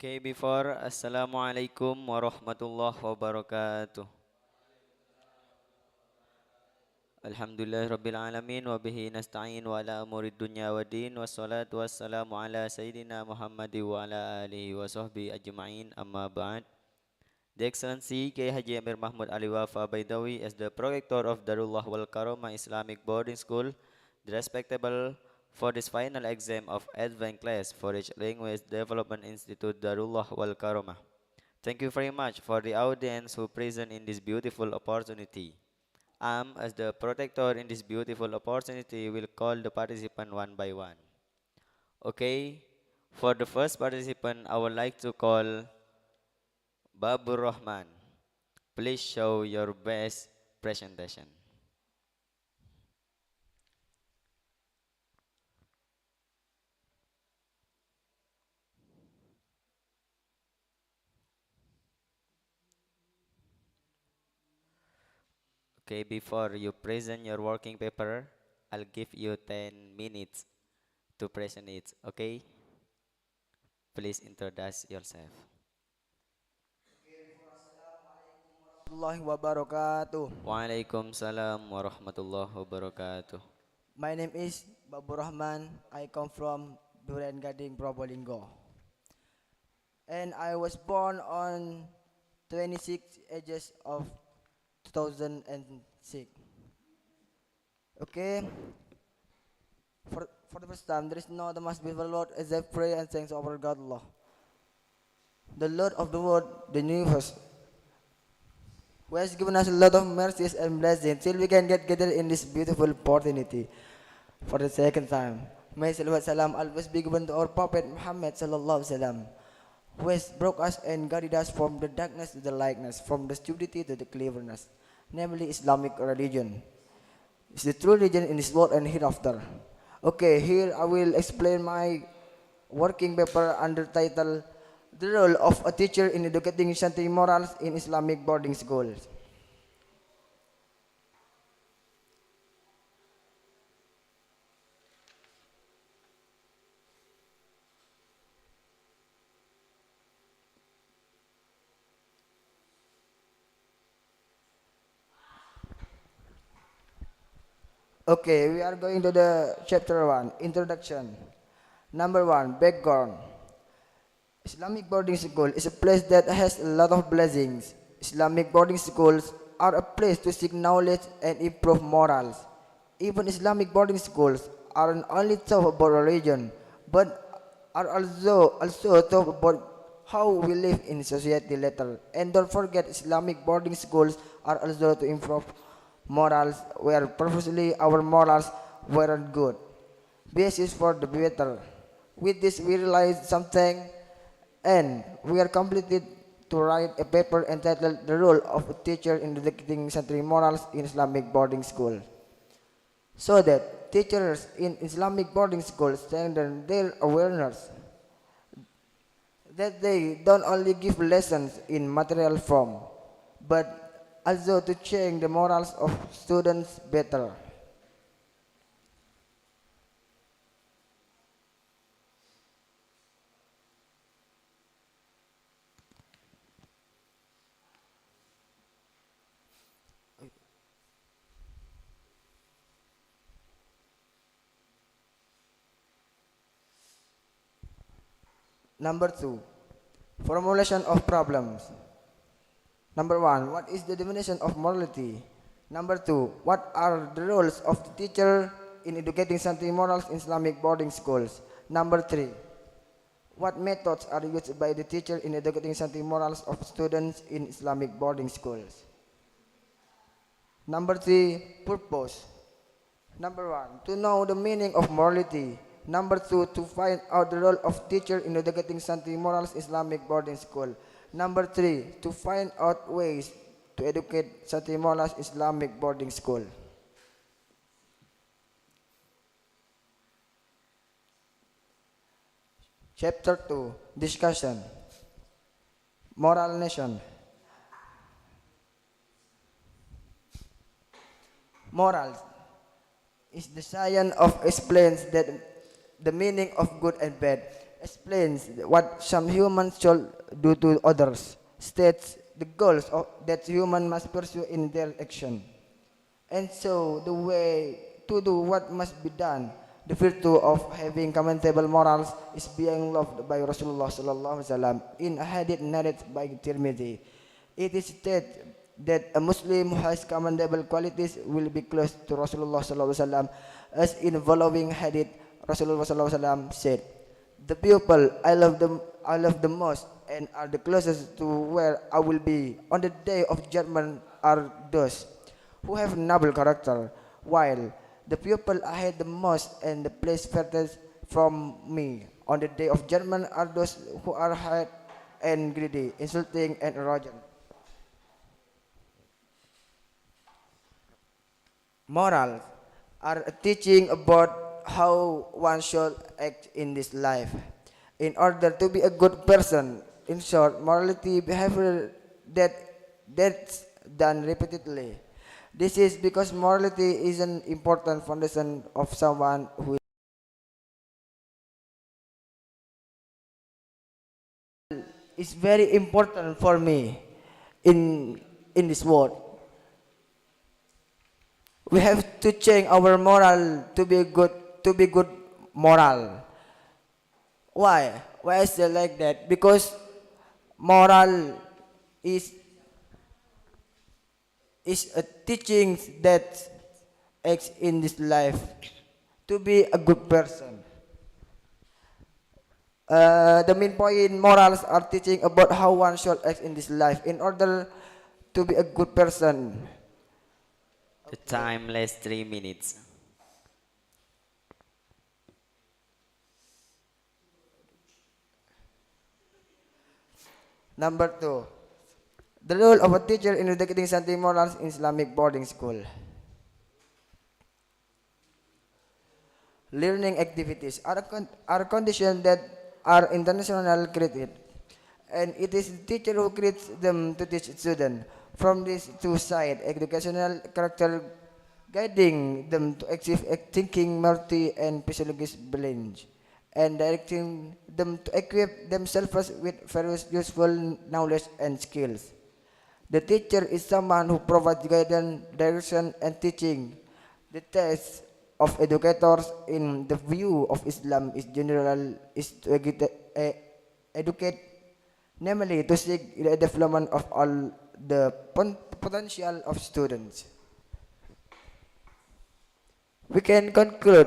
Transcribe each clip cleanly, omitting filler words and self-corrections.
Okay, before Assalamualaikum warahmatullahi wabarakatuh. Alhamdulillah Rabbil Alamin wa bihi nasta'in wa ala umurid dunya wa din wassalatu wassalamu ala Sayyidina Muhammad wa ala alihi wa sahbihi ajma'in amma ba'd. The Excellency K. Haji Amir Mahmud Ali Wafa Baidawi as the Prorector of Darullah wal Karomah Islamic Boarding School, the respectable for this final exam of Advanced Class for each Language Development Institute Darullah wal Karomah. Thank you very much for the audience who present in this beautiful opportunity. As the protector in this beautiful opportunity, will call the participant one by one. Okay, for the first participant, I would like to call Babur Rahman. Please show your best presentation. Okay, before you present your working paper, I'll give you 10 minutes to present it. Okay, please introduce yourself. Warahmatullahi wabarakatuh. Waalaikumsalam warahmatullahi wabarakatuh. My name is Babu Rahman. I come from Duren Gading, Probolinggo. And I was born on 26 ages of 2006. Okay, for the first time, there is no other must be for Lord as I pray and thanks over God Allah, the Lord of the world, the universe, who has given us a lot of mercies and blessings till we can get gathered in this beautiful opportunity for the second time. May salawat salam always be given to our Prophet Muhammad sallallahu alaihi wasallam, who has brought us and guided us from the darkness to the lightness, from the stupidity to the cleverness, namely Islamic religion. It's the true religion in this world and hereafter. Okay, here I will explain my working paper under title The Role of a Teacher in Educating Santri Morals in Islamic Boarding Schools. Okay, we are going to the chapter 1, Introduction. Number 1, Background. Islamic boarding school is a place that has a lot of blessings. Islamic boarding schools are a place to seek knowledge and improve morals. Even Islamic boarding schools aren't only taught about religion, but are also taught about how we live in society later. And don't forget, Islamic boarding schools are also to improve morals, where previously our morals weren't good. Basis for the better. With this, we realize something, and we are completed to write a paper entitled The Role of a Teacher in Educating Santri Morals in Islamic Boarding School. So that teachers in Islamic boarding schools strengthen their awareness that they don't only give lessons in material form, but also to change the morals of students better. Number 2, formulation of problems. Number 1, what is the definition of morality? Number 2, what are the roles of the teacher in educating santri morals in Islamic boarding schools? Number 3, what methods are used by the teacher in educating santri morals of students in Islamic boarding schools? Number 3, purpose. Number 1, to know the meaning of morality. Number 2, to find out the role of teacher in educating santri morals Islamic boarding school. Number 3, to find out ways to educate santri morals Islamic boarding school. Chapter 2, discussion. Moral nation. Morals is the science of explains that the meaning of good and bad, explains what some humans should do to others, states the goals that humans must pursue in their action, and so the way to do what must be done. The virtue of having commendable morals is being loved by Rasulullah sallallahu alaihi wasallam in a hadith narrated by Tirmidhi. It is said that a Muslim who has commendable qualities will be close to Rasulullah sallallahu alaihi wasallam, as in the following hadith Rasulullah sallallahu alaihi wasallam said, "The people I love the most and are the closest to where I will be on the day of judgment are those who have noble character, while the people I hate the most and the place furthest from me on the day of judgment are those who are hard and greedy, insulting and arrogant." Morals are a teaching about how one should act in this life in order to be a good person. In short, morality behavior that's done repeatedly. This is because morality is an important foundation of someone who is very important for me in this world. We have to change our moral to be good moral. Why? Why is it like that? Because moral is a teaching that acts in this life to be a good person. The main point morals are teaching about how one should act in this life in order to be a good person. The time lasts 3 minutes. Number 2, the role of a teacher in educating something morals in Islamic boarding school. Learning activities are conditions that are international created, and it is the teacher who creates them to teach students. From these two sides, educational character guiding them to achieve a thinking, multi and physiological balance, and directing them to equip themselves with various useful knowledge and skills. The teacher is someone who provides guidance, direction, and teaching. The task of educators in the view of Islam is to educate, namely to seek the development of all the potential of students. We can conclude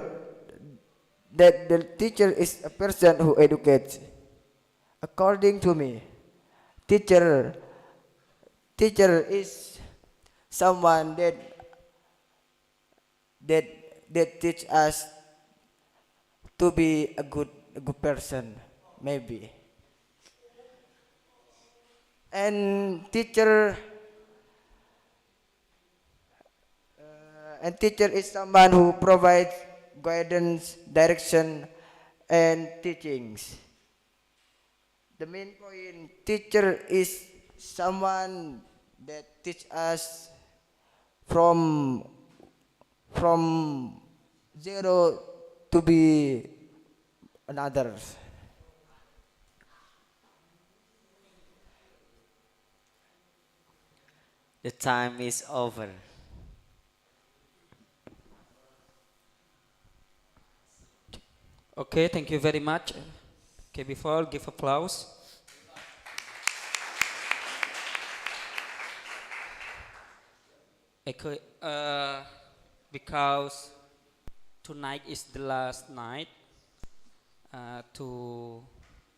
that the teacher is a person who educates. According to me, teacher is someone that teach us to be a good person, maybe. And teacher is someone who provides guidance, direction, and teachings. The main point, teacher is someone that teach us from zero to be another. The time is over. Okay, thank you very much. Okay, before give applause. Okay, because tonight is the last night to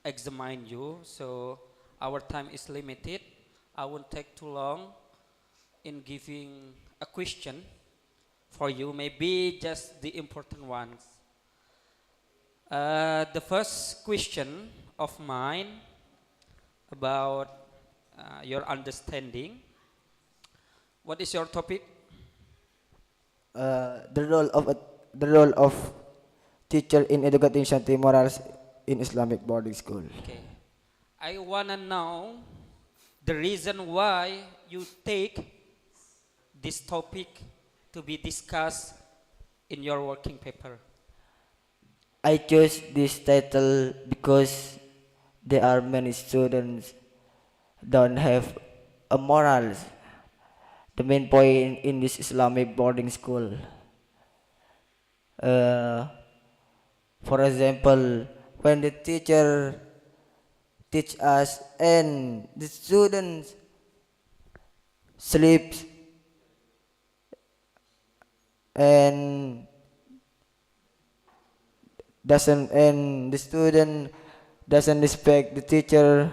examine you, so our time is limited. I won't take too long in giving a question for you, maybe just the important ones. The first question of mine about your understanding. What is your topic? The role of teacher in educating Shanti morals in Islamic boarding school. Okay, I wanna know the reason why you take this topic to be discussed in your working paper. I chose this title because there are many students don't have a morals. The main point in this Islamic boarding school. Uh, for example, when the teacher teach us and the students sleeps and doesn't and the student doesn't respect the teacher,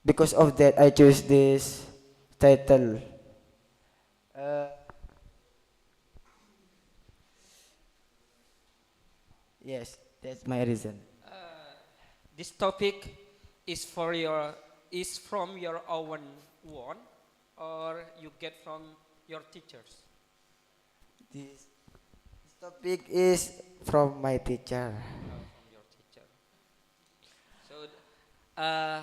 because of that I choose this title. Uh, yes, that's my reason. This topic is for your is from your own one, or you get from your teachers. This topic is from my teacher. From your teacher. So, uh,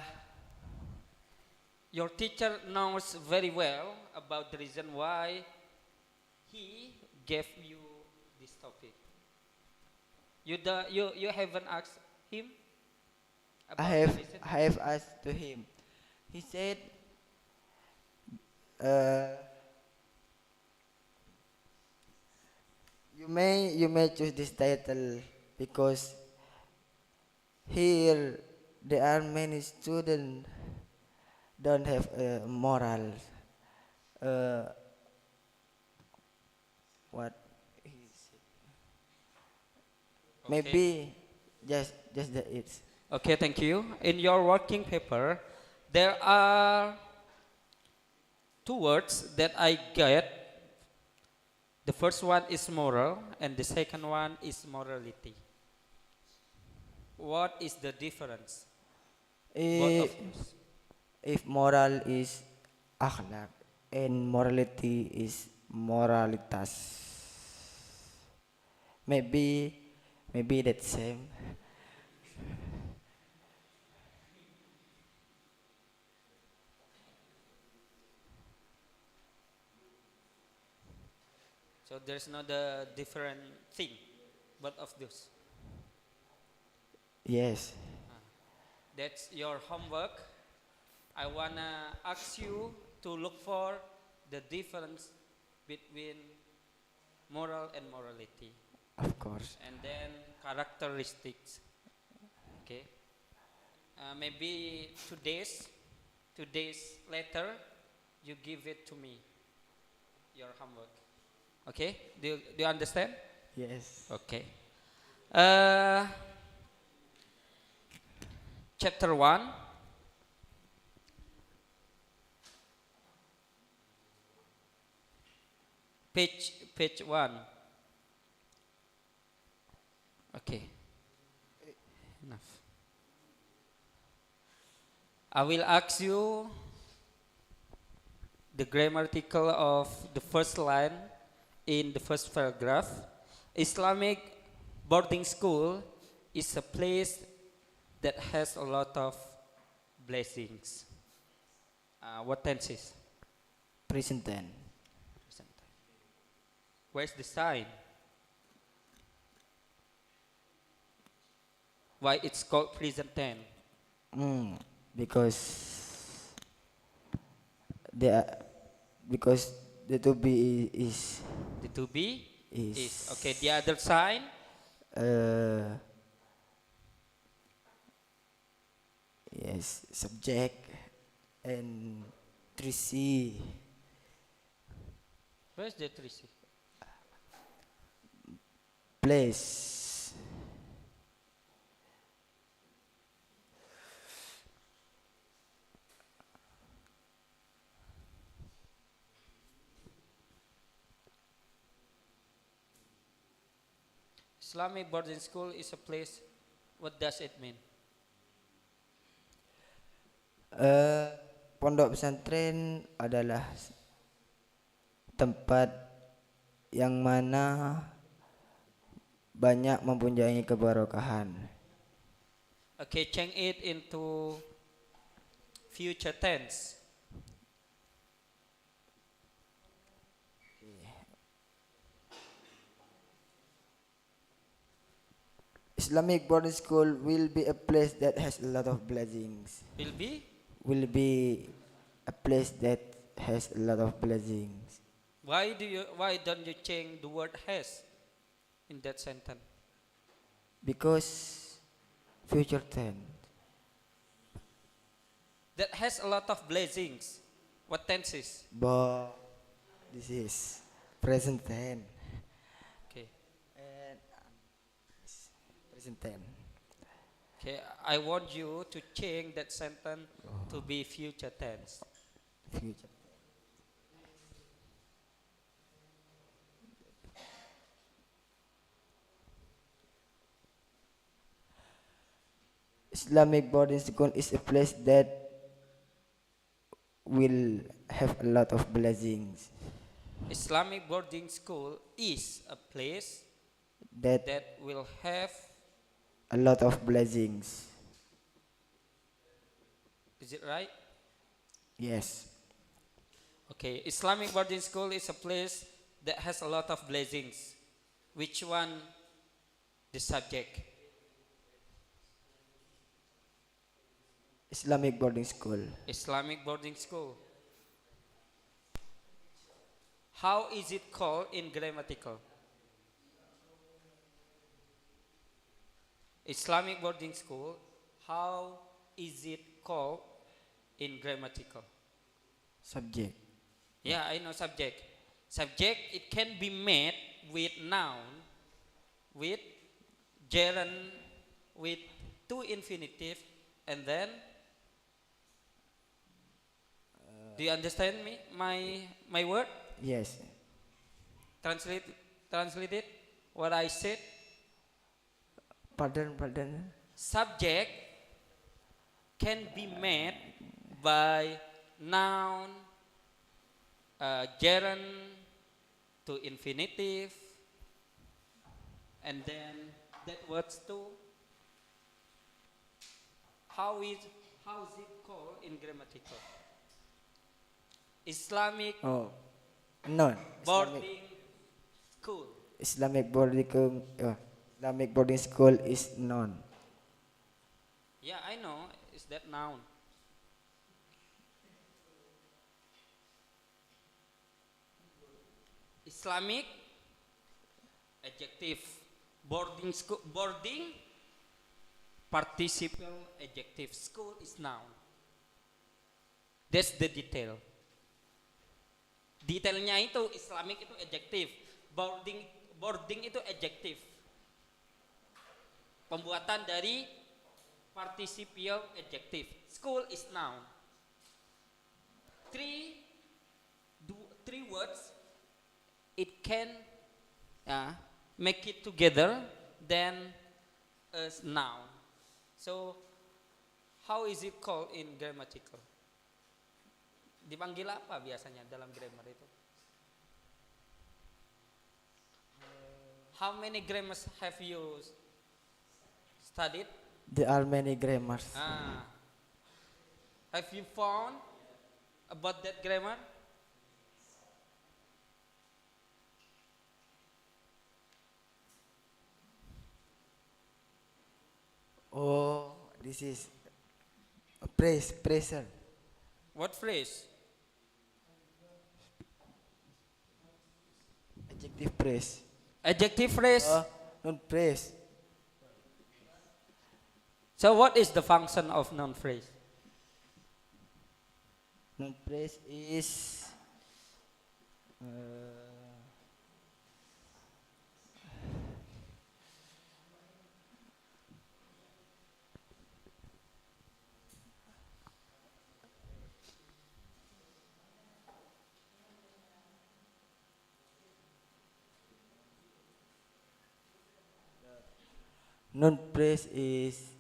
your teacher knows very well about the reason why he gave you this topic. You haven't asked him I about have the reason. I have asked to him. He said, uh, you may choose this title because here there are many students don't have moral. Uh, what he said. Okay. Maybe just that it's Okay, thank you. In your working paper, there are two words that I get. The first one is moral, and the second one is morality. What is the difference? Both of if those. if moral is akhlak and morality is moralitas. Maybe that same. So there's not a different thing, both of those. Yes. That's your homework. I wanna ask you to look for the difference between moral and morality, Of course. and then characteristics. Okay. Maybe two days later, you give it to me, your homework. Okay? Do you understand? Yes. Okay. Uh, chapter 1. Page 1. Okay. Enough. I will ask you the grammatical of the first line in the first paragraph. Islamic boarding school is a place that has a lot of blessings. What tense is? Present tense. Present time. Where's the sign? Why it's called present tense? Because the because the to be The to be is is okay. The other sign, uh yes, subject and 3C where's the 3C? place. Islamic boarding school is a place. What does it mean? Pondok pesantren adalah tempat yang mana banyak mempunyai keberkahan. Okay, change it into future tense. Islamic boarding school will be a place that has a lot of blessings. Will be? Will be a place that has a lot of blessings. Why don't you change the word has in that sentence? Because future tense. That has a lot of blessings. What tense is? But this is present tense. Okay. And present tense. Okay, I want you to change that sentence to be future tense. Future. Islamic boarding school is a place that will have a lot of blessings. Islamic boarding school is a place That that will have, a lot of blessings. is it right? Yes. Okay, Islamic boarding school is a place that has a lot of blessings. Which one? The subject. Islamic boarding school. Islamic boarding school. How is it called in grammatical? Islamic boarding school, how is it called in grammatical? Subject. Yeah, I know subject. Subject, it can be made with noun, with gerund, with two infinitive, and then, do you understand me? My word? Yes. Translate it. What I said. Pardon. Subject can be made by noun, gerund to infinitive, and then that words too. How is it called in grammatical? Islamic Oh, no. boarding school. Islamic boarding school is known. Yeah, I know. Is that noun? Islamic adjective. Boarding school. Boarding participle adjective. School is noun. That's the detail. Detailnya itu Islamic itu adjektif, boarding itu adjektif. Pembuatan dari participial adjective. School is noun. Three words, it can make it together, then as noun. So how is it called in grammatical? Dipanggil apa biasanya dalam grammar itu? How many grammars have you studied? There are many grammars. Have you found about that grammar? Oh, this is a phrase. What phrase? Adjective phrase. Adjective phrase. Non phrase. So what is the function of noun phrase? Non phrase is non phrase is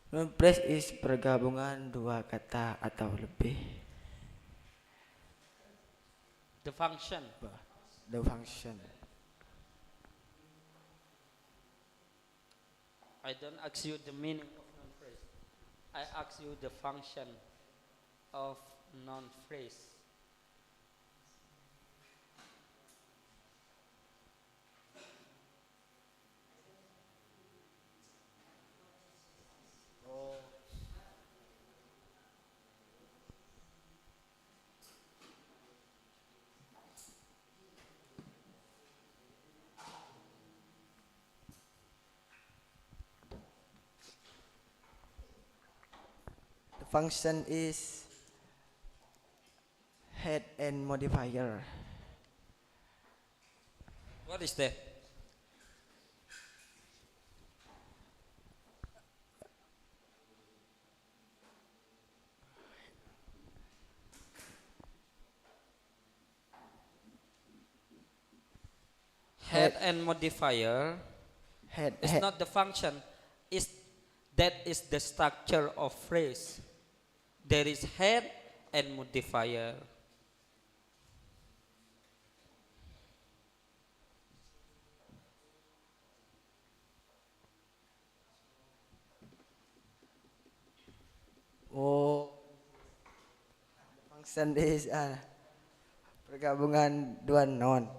non phrase is pergabungan dua kata atau lebih. The function. The function. I don't ask you the meaning of noun phrase. I ask you the function of noun phrase. The function is head and modifier. What is that? Head and modifier Head, is head. not the function. Is that is the structure of phrase. There is head and modifier. Oh, function is pergabungan dua noun.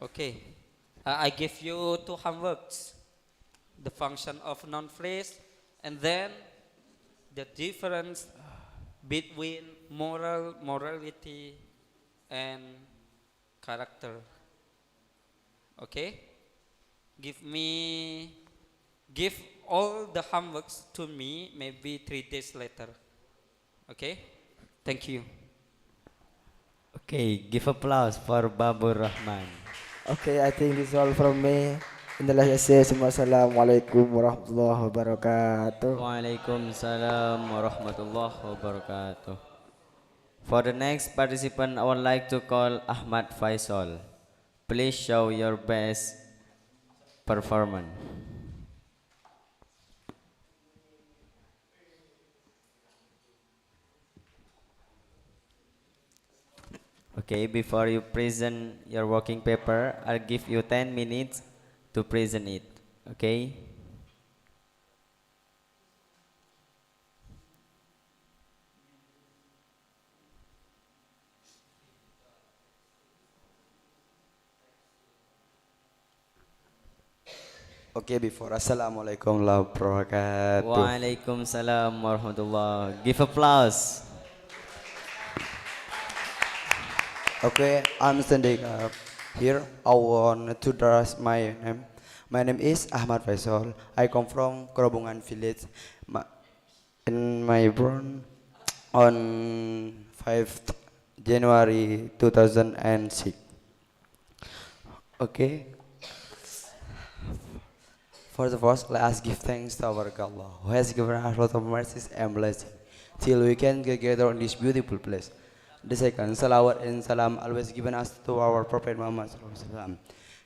Okay. I give you two homeworks. The function of noun phrase and then the difference between morality, and character. Okay? Give all the homeworks to me maybe 3 days later. Okay? Thank you. Okay, give applause for Babur Rahman. Okay, I think this is all from me. Inilah saya. Wassalamualaikum warahmatullahi wabarakatuh. Waalaikumsalam warahmatullahi wabarakatuh. For the next participant, I would like to call Ahmad Faisal. Please show your best performance. Okay, before you present your working paper, I'll give you 10 minutes to present it. Okay? Okay, before Assalamualaikum warahmatullahi wabarakatuh. Waalaikumsalam warahmatullah. Give applause. Okay, I'm standing up here. I want to address my name. My name is Ahmad Faisal. I come from Gelombang village. In my born on 5th January 2006. Okay. For the first, let us give thanks to our God, Allah, who has given us a lot of mercies and blessings, till we can get together in this beautiful place. The second, salawat and salam always given us to our Prophet Muhammad Sallallahu Alaihi Wasallam.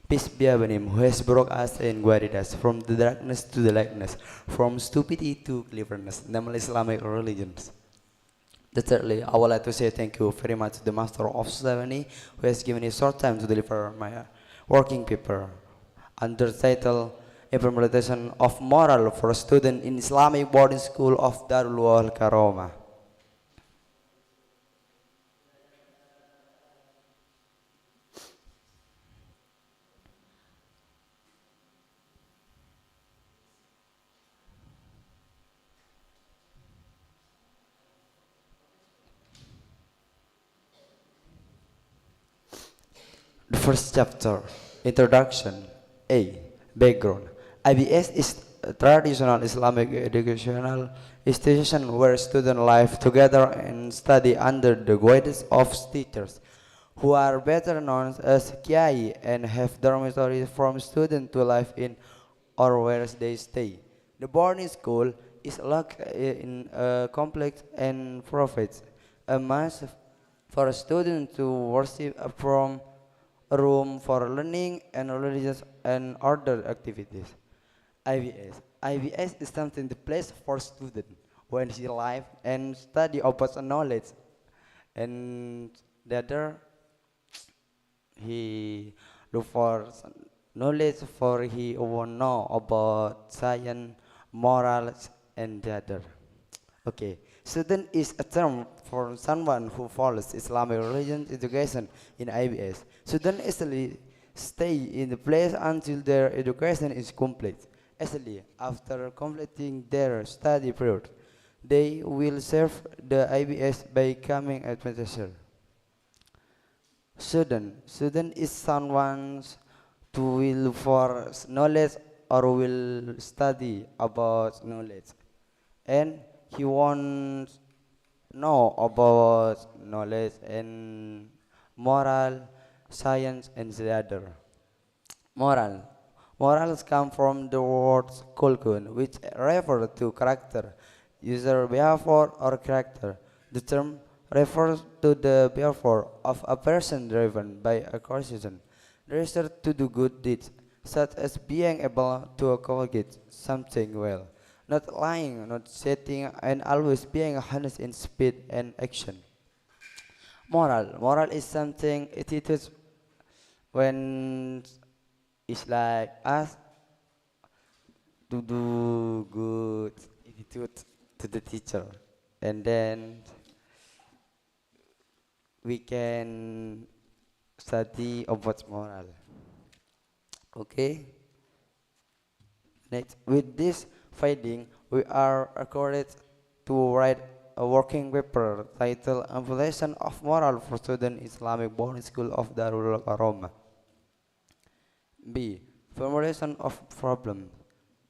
Peace be upon him, who has brought us and guided us from the darkness to the lightness, from stupidity to cleverness, namely Islamic religions. Thirdly, I would like to say thank you very much to the Master of Ceremony, who has given me short time to deliver my working paper under the title Implementation of Moral for a Student in Islamic Boarding School of Darul Karomah. The first chapter, Introduction. A. Background. IBS is a traditional Islamic educational institution where students live together and study under the guidance of teachers, who are better known as Kiai, and have dormitories from students to live in or where they stay. The boarding school is located in a complex and provides a must for a student to worship from a room for learning and religious and other activities. IVS. IVS is something the place for student when he live and study about knowledge, and the other he look for knowledge for he want know about science, morals, and the other. Okay, student is a term for someone who follows Islamic religion education in IBS. Student actually stay in the place until their education is complete. Actually, after completing their study period, they will serve the IBS by becoming a professor. Student is someone who will for knowledge or will study about knowledge, and he wants know about knowledge and moral, science, and the other. Moral. Morals come from the word kulkun, which refer to character, user behavior or character. The term refers to the behavior of a person driven by a conscience, desire to do good deeds, such as being able to accomplish something well, not lying, not cheating, and always being honest in speech and action. Moral is something attitude when it's like us to do good attitude to the teacher, and then we can study about moral. Okay. Next, with this finding, we are encouraged to write a working paper titled "Evaluation of Moral for Student Islamic Boarding School of Darul Karomah." B. Formulation of problem.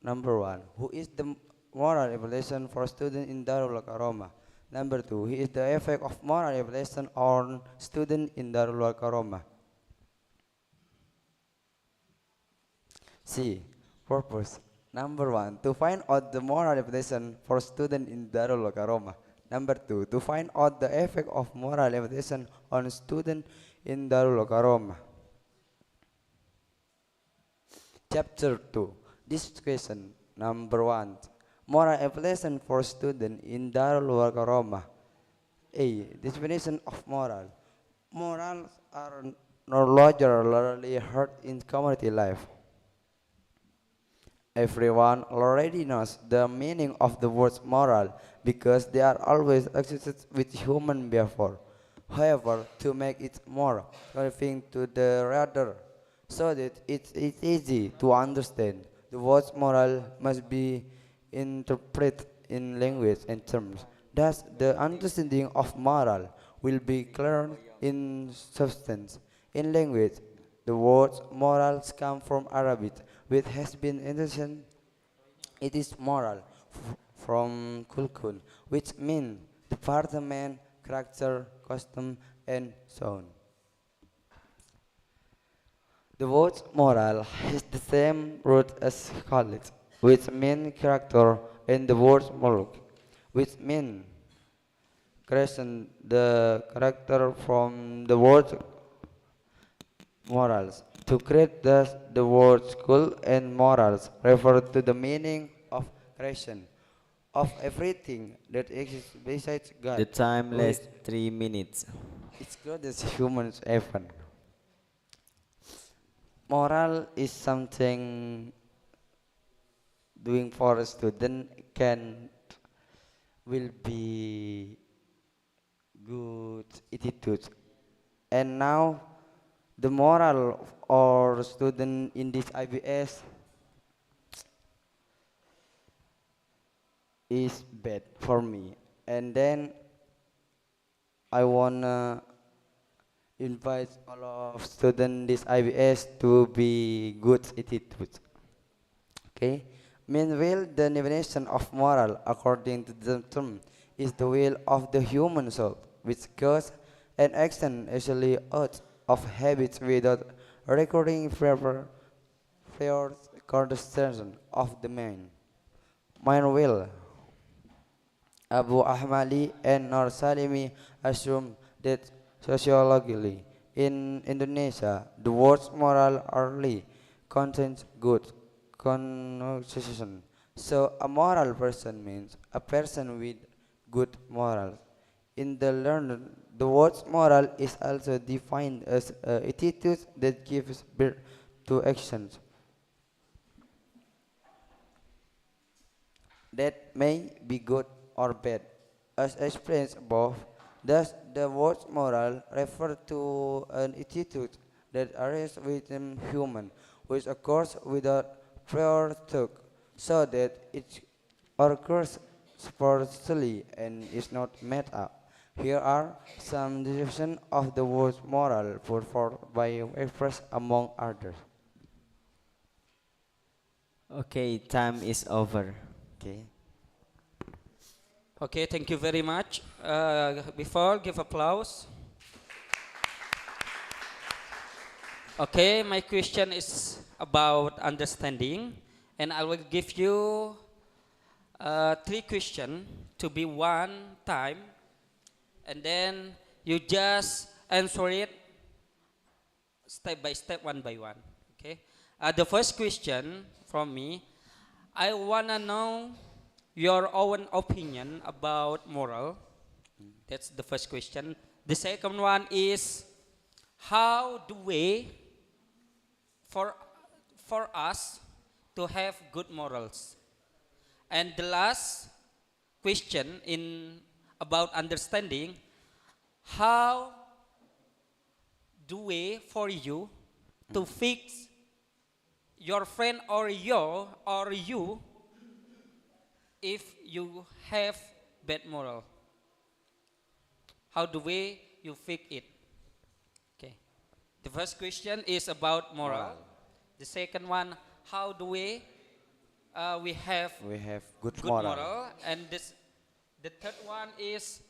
Number one, who is the moral evaluation for student in Darul Karomah? Number two, who is the effect of moral evaluation on student in Darul Karomah? C. Purpose. Number one, to find out the moral evaluation for student in Darul Karomah. Number two, to find out the effect of moral evaluation on student in Darul Karomah. Chapter 2. This question. Number 1. Moral evaluation for student in Darul Karomah. A. Definition of moral. Morals are no longer rarely heard in community life. Everyone already knows the meaning of the word moral because they are always associated with human behavior. However, to make it more convincing to the reader, so that it's easy to understand, the word moral must be interpreted in language and terms. Thus, the understanding of moral will be clear in substance. In language, the word morals come from Arabic, which has been introduced. It is moral from kulkun, which means department, character, custom, and so on. The word moral has the same root as khalid, which means character, and the word muluk, which means creation. The character from the word morals. To create thus the word school and morals refer to the meaning of creation of everything that exists besides God, The time who is lasts 3 minutes. its God as humans heaven. Moral is something doing for a student can will be good attitude. And now the moral or student in this IBS is bad for me. And then I wanna invite all of students this IBS to be good attitude. Okay. Meanwhile, the definition of moral, according to the term, is the will of the human soul, which goes and action actually out of habits without recording prior condescension of the mind. Mind will. Abu Ahmali and Nur Salimi assume that sociologically In Indonesia, the words moral early contains good connotation. So a moral person means a person with good morals. In the learned, the word moral is also defined as attitude that gives birth to actions that may be good or bad. As explained above, thus the word moral refers to an attitude that arises within human, which occurs without prior thought, so that it occurs spontaneously and is not made up. Here are some descriptions of the word moral put forth by express among others. Okay, time is over. Okay. Okay, thank you very much. Before, give applause. Okay, my question is about understanding, and I will give you three questions to be one time, and then you just answer it step by step, one by one. Okay. The first question from me, I wanna know your own opinion about moral. That's the first question. The second one is how do we for for us to have good morals. And the last question in about understanding, how do we for you to fix your friend or you if you have bad moral? How do we you fix it? Okay. The first question is about moral. Moral. The second one, how do we have We have good good moral. moral? And this, the third one is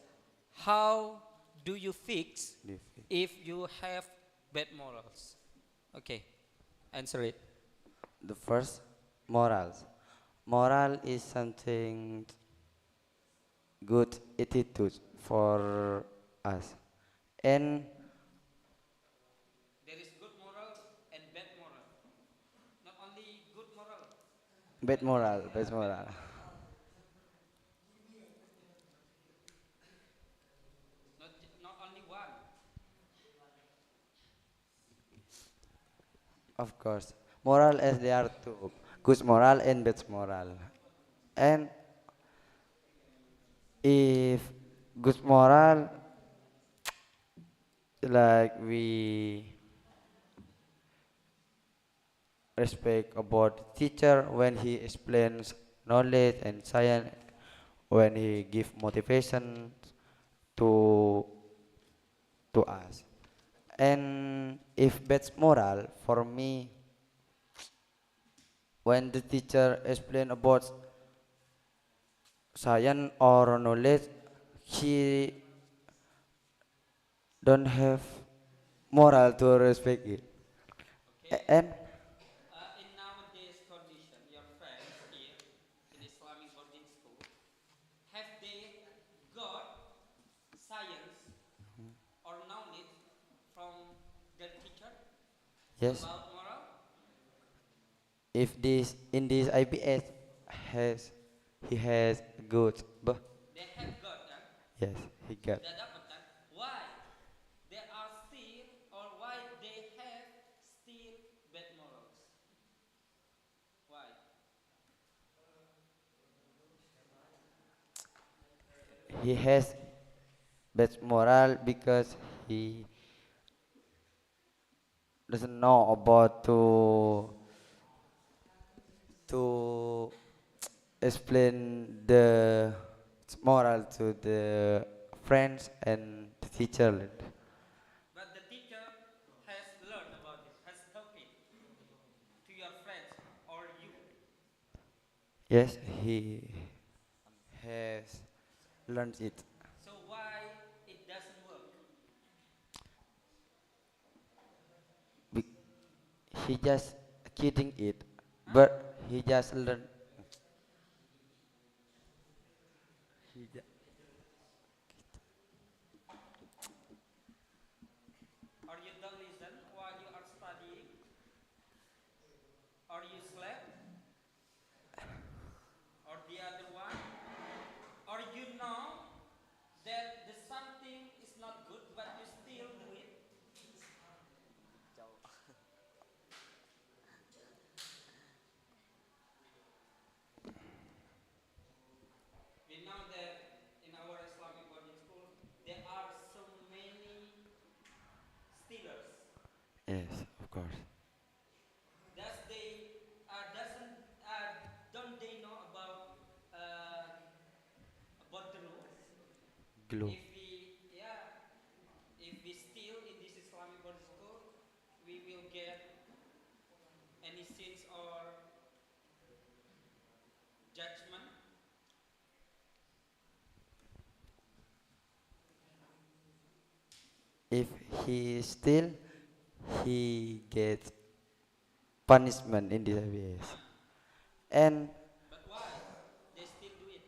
how do you fix if you have bad morals? Okay, answer it. The first, morals. Moral is something good attitude for us. And There is good moral and bad moral. Not only good moral, bad moral, bad moral. not only one. Of course. Moral as there are two. Good moral and bad moral. And if good moral, like we respect about teacher when he explains knowledge and science, when he give motivation to us. And if bad moral for me, when the teacher explain about science or knowledge, he don't have moral to respect it. Okay. And In nowadays condition, your friends here in Islamic boarding school, have they got science or knowledge from their teacher yes, about moral? if this in this IBS has he has good, but They have got that. yes, he got. Sudah dapat kan? Why? They are still or why they have still bad morals? Why? He has bad moral because he doesn't know about to explain the moral to the friends and the teacher. But the teacher has learned about it, has taught it to your friends or you. Yes, he has learned it. So why it doesn't work? Be- he just kidding it, Huh? but he just learned. He ju- Or you Yes, of course. Does they don't they know about the rules? Glow. If we if we still in this Islamic boarding school, we will get any sins or judgment. If he still, he gets punishment in this ways. And But why? They still do it.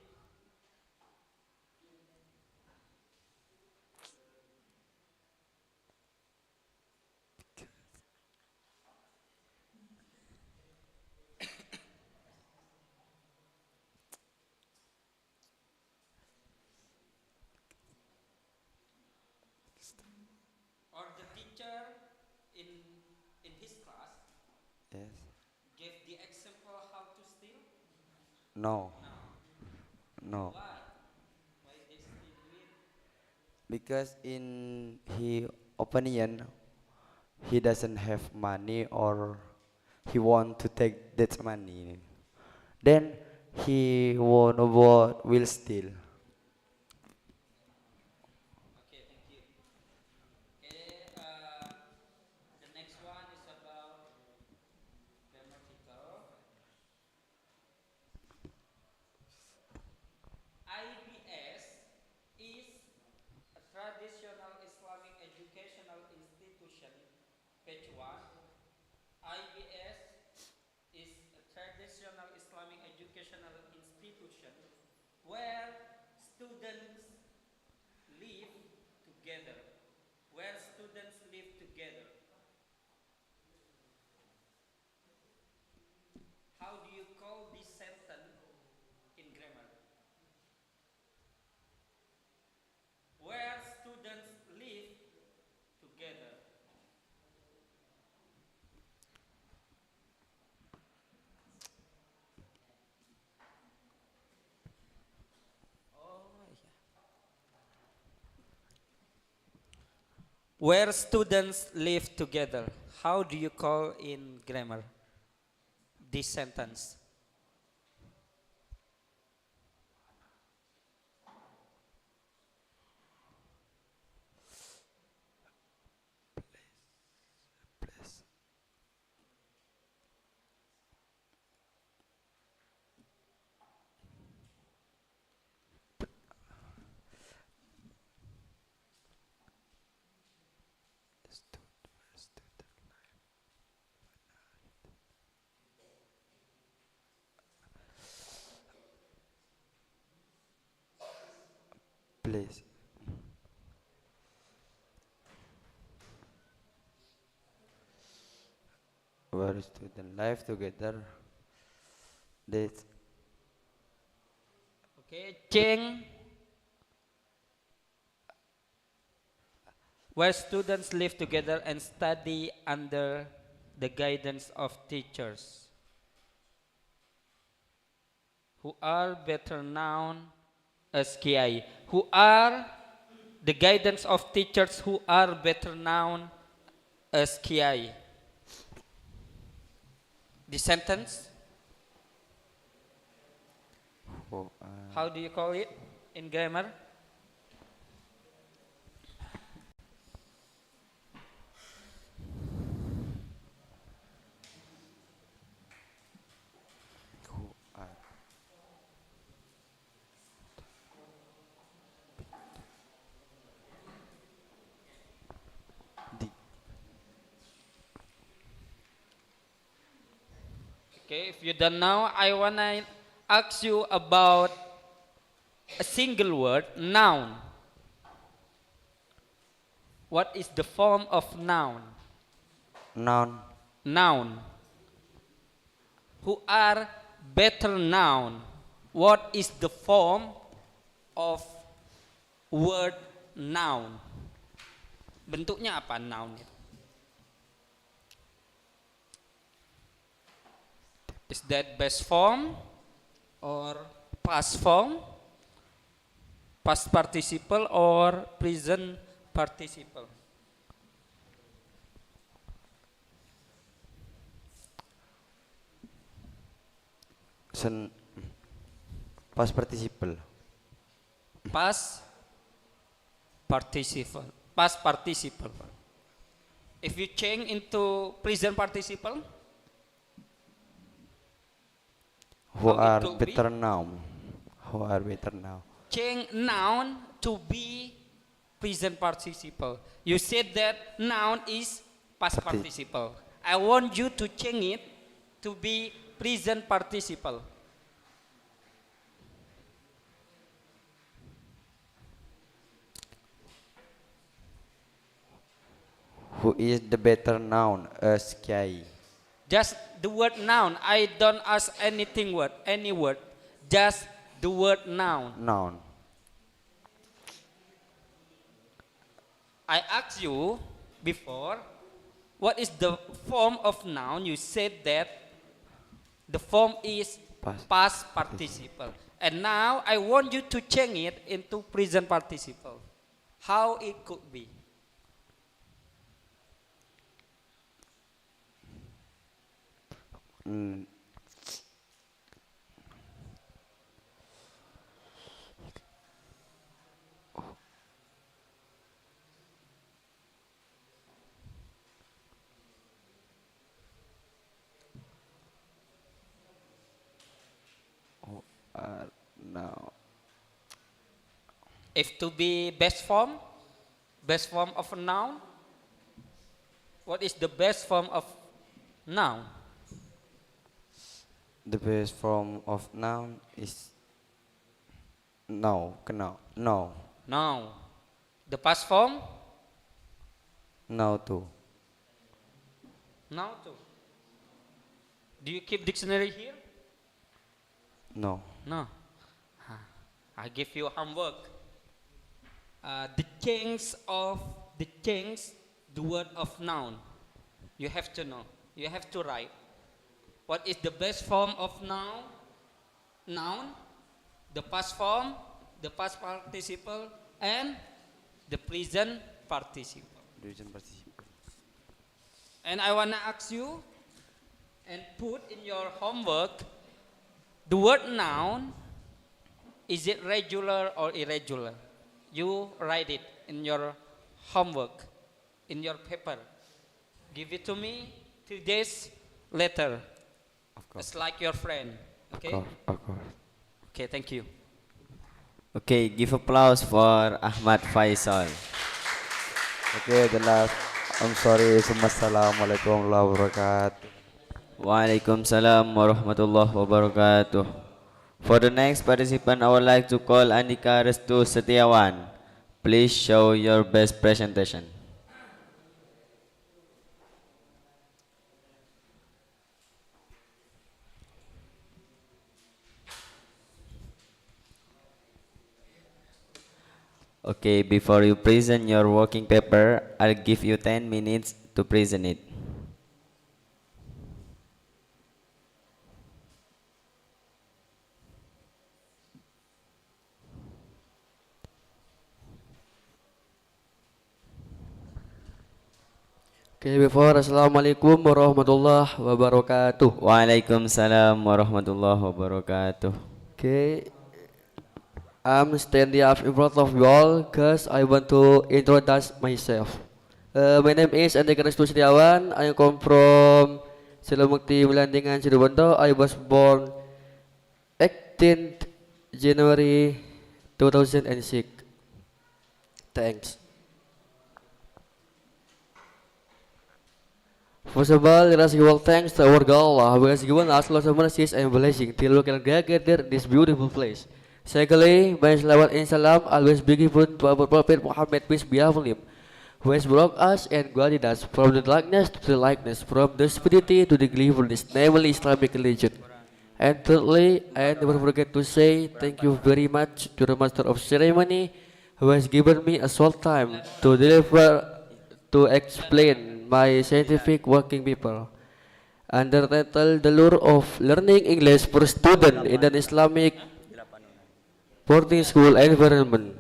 Or the teacher in his class yes, gave the example how to steal? no, No. no, Why? Why they still do it? because in his opinion, he doesn't have money or he want to take that money. Then he will steal. Okay, thank you. Okay, the next one is about grammatical. IBS is a traditional Islamic educational institution. Page 1. IBS is a traditional Islamic educational institution where students live together. Where students live together. How do you call this sentence in grammar? Where students live together. Oh, yeah. Where students live together. How do you call in grammar this sentence? Please, please. Where student life together. This Okay, Cheng. Where students live together and study under the guidance of teachers who are better known as Kiai, who are the guidance of teachers who are better known as Kiai. The sentence, who how do you call it in grammar? are the Okay, if you don't know, I wanna ask you about a single word, noun. What is the form of noun? noun. Noun. Who are better noun? What is the form of word noun? Bentuknya apa noun itu? Is that best form or past form, past participle or present participle? Sen past participle. Past participle. Past participle. If you change into present participle, Who How it are could be? better now? Who are better now? change noun to be present participle. You said that noun is past participle. I want you to change it to be present participle. Who is the better noun? Kiai. Just the word noun. I don't ask anything word, any word. Just the word noun. Noun. I asked you before, what is the form of noun? You said that the form is past participle. And now I want you to change it into present participle. How it could be? Mm, now. If to be best form of a noun, what is the best form of noun? The best form of noun is no. No. Noun. The past form? No too. Noun too. Do you keep dictionary here? No. No. I give you homework. The change the word of noun. You have to know. You have to write. What is the best form of noun? Noun, the past form, the past participle, and the present participle. And I wanna ask you, and put in your homework, the word noun, is it regular or irregular? You write it in your homework, in your paper. Give it to me 2 days later. Of course. It's like your friend. Okay? Of course. Okay, thank you. Okay, give applause for Ahmad Faisal. Okay, the last. I'm sorry. Assalamualaikum warahmatullahi wabarakatuh. Waalaikumsalam warahmatullahi wabarakatuh. For the next participant, I would like to call Andika Restu Setiawan. Please show your best presentation. Okay, before you present your working paper, I'll give you 10 minutes to present it. Okay, before Assalamualaikum warahmatullahi wabarakatuh. Waalaikumsalam warahmatullahi wabarakatuh. Okay, I'm standing up in front of you all because I want to introduce myself. My name is Andika Restu Setiawan. I come from Silamukti Melandingan Situbondo. I was born 18th January 2006. Thanks. First of all, let us give all thanks to our God Allah who has given us lots of mercies and blessings till we can gather in this beautiful place. Secondly, by salawat and salam always be given to our Prophet Muhammad, peace be upon him, who has brought us and guided us from the darkness to the likeness, from the spirituality to the gleefulness, namely Islamic religion. And thirdly, I never forget to say thank you very much to the Master of Ceremony who has given me a short time to explain my scientific working paper under title The Lure of Learning English for Student in an Islamic Boarding School Environment.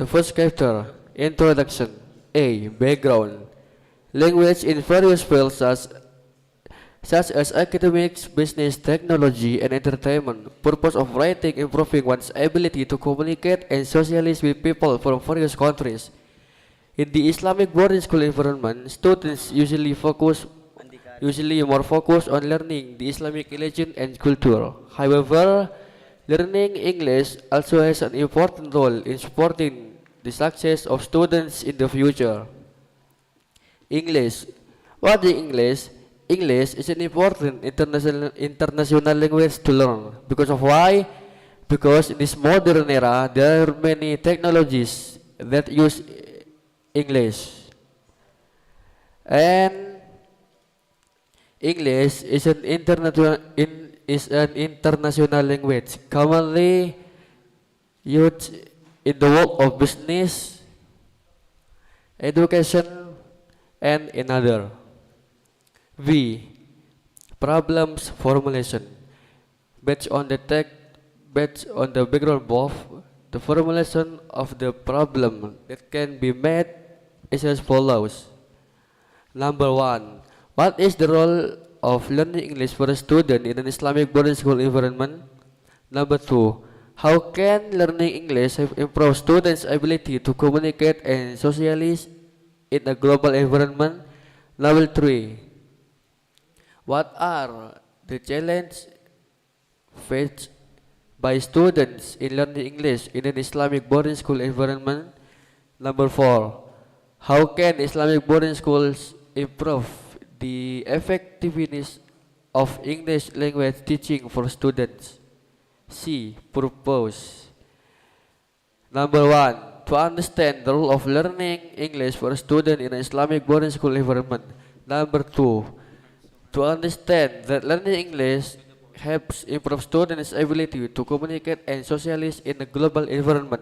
The first chapter, Introduction. A. Background. Language in various fields such as academics, business, technology, and entertainment. Purpose of writing improving one's ability to communicate and socialize with people from various countries. In the Islamic boarding school environment, students usually more focused on learning the Islamic religion and culture. However, learning English also has an important role in supporting the success of students in the future. English. What is English? English is an important international language to learn. Because of why? Because in this modern era, there are many technologies that use English. And English is an international language commonly used in the world of business, education, and in other. V. Problems formulation. Based on the background above, the formulation of the problem that can be made is as follows. Number 1. What is the role of learning English for a student in an Islamic boarding school environment? Number 2. How can learning English improve students' ability to communicate and socialize in a global environment? Number 3. What are the challenges faced by students in learning English in an Islamic boarding school environment? Number 4. How can Islamic boarding schools improve the effectiveness of English language teaching for students? C. Purpose. Number 1. To understand the role of learning English for a student in an Islamic boarding school environment. Number 2. To understand that learning English helps improve students' ability to communicate and socialize in a global environment.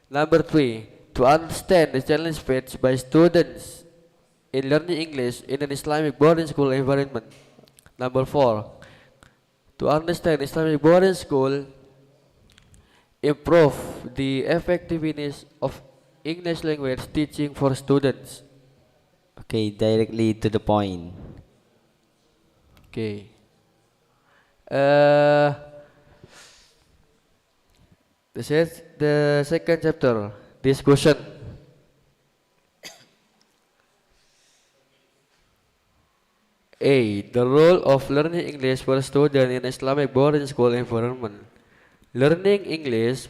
Number 3. To understand the challenge faced by students in learning English in an Islamic boarding school environment. Number 4. To understand Islamic boarding school, improve the effectiveness of English language teaching for students. Okay, directly to the point. Okay. This is the second chapter. Discussion. A. The role of learning English for a student in Islamic boarding school environment. Learning English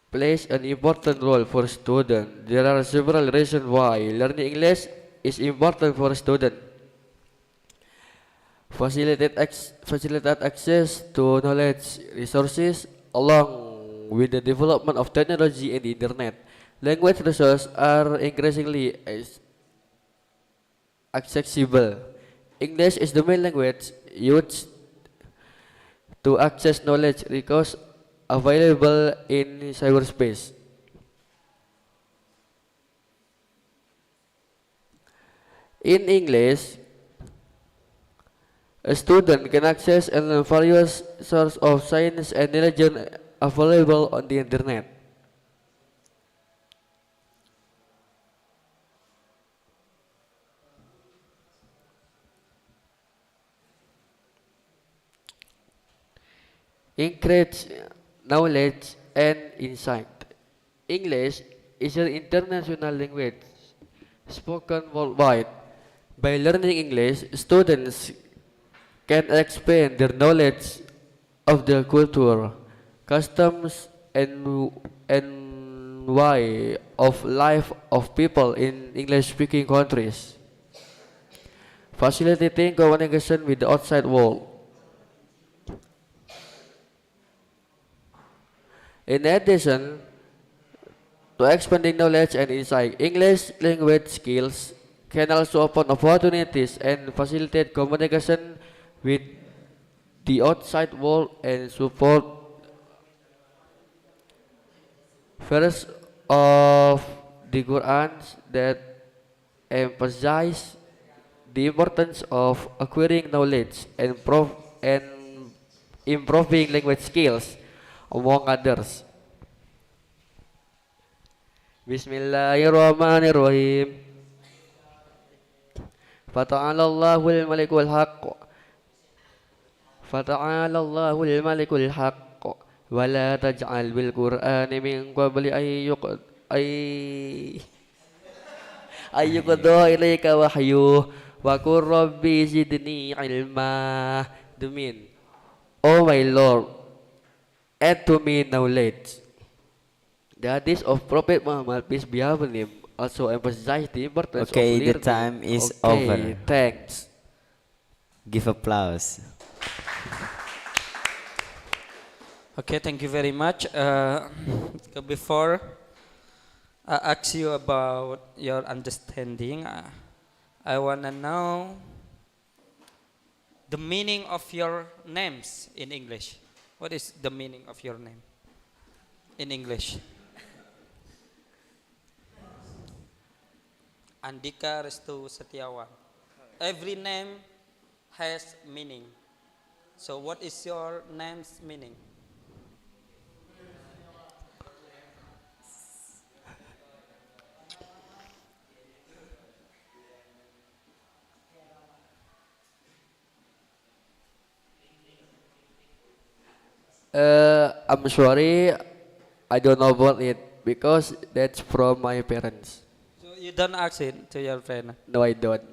plays an important role for students. There are several reasons why learning English is important for a student. Facilitate access to knowledge resources along with the development of technology and the internet. Language resources are increasingly accessible. English is the main language used to access knowledge because available in cyberspace. In English, a student can access and learn various sources of science and religion available on the internet. Increase knowledge and insight. English is an international language spoken worldwide. By learning English, students can expand their knowledge of the culture, customs, and way of life of people in English-speaking countries, facilitating communication with the outside world. In addition to expanding knowledge and insight, English language skills can also open opportunities and facilitate communication with the outside world and support verse of the Quran that emphasize the importance of acquiring knowledge and improving language skills, among others. Bismillahirrahmanirrahim. فتعالى الله الملك الحق فتعالى الله الملك الحق ولا تجعل بالقرآن من قبل أي أن يقضى إليك وحيه وقل ربي زدني علما. The mean, O my Lord, add to me knowledge. The hadith of Prophet Muhammad, peace be upon him, also emphasize the importance of Okay, the learning. time is Okay, over. thanks. Give applause. Okay, thank you very much. Before I ask you about your understanding, I want to know the meaning of your names in English. What is the meaning of your name in English? Andika Restu Setiawan. Every name has meaning. So what is your name's meaning? I'm sorry, I don't know about it because that's from my parents. So you don't ask it to your friend. No, I don't.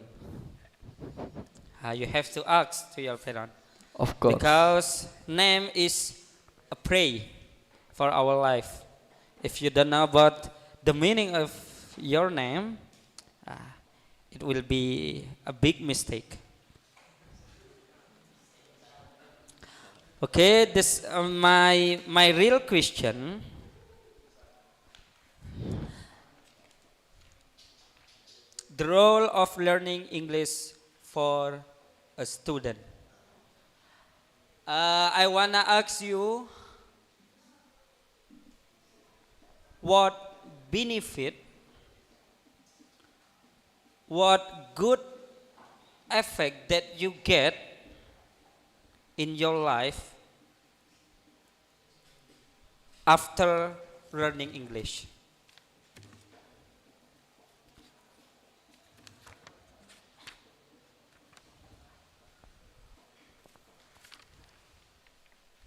You have to ask to your parent. Of course. Because name is a pray for our life. If you don't know about the meaning of your name, it will be a big mistake. Okay, this my real question. The role of learning English for a student. I wanna ask you what benefit, what good effect that you get in your life after learning English.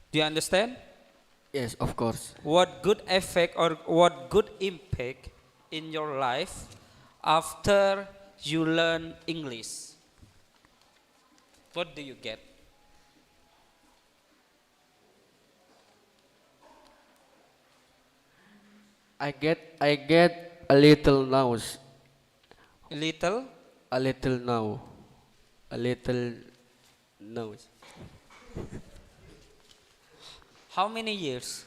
Do you understand? Yes, of course. What good effect or what good impact in your life after you learn English? What do you get? I get a little nose, Little? a little now, a little nose. How many years?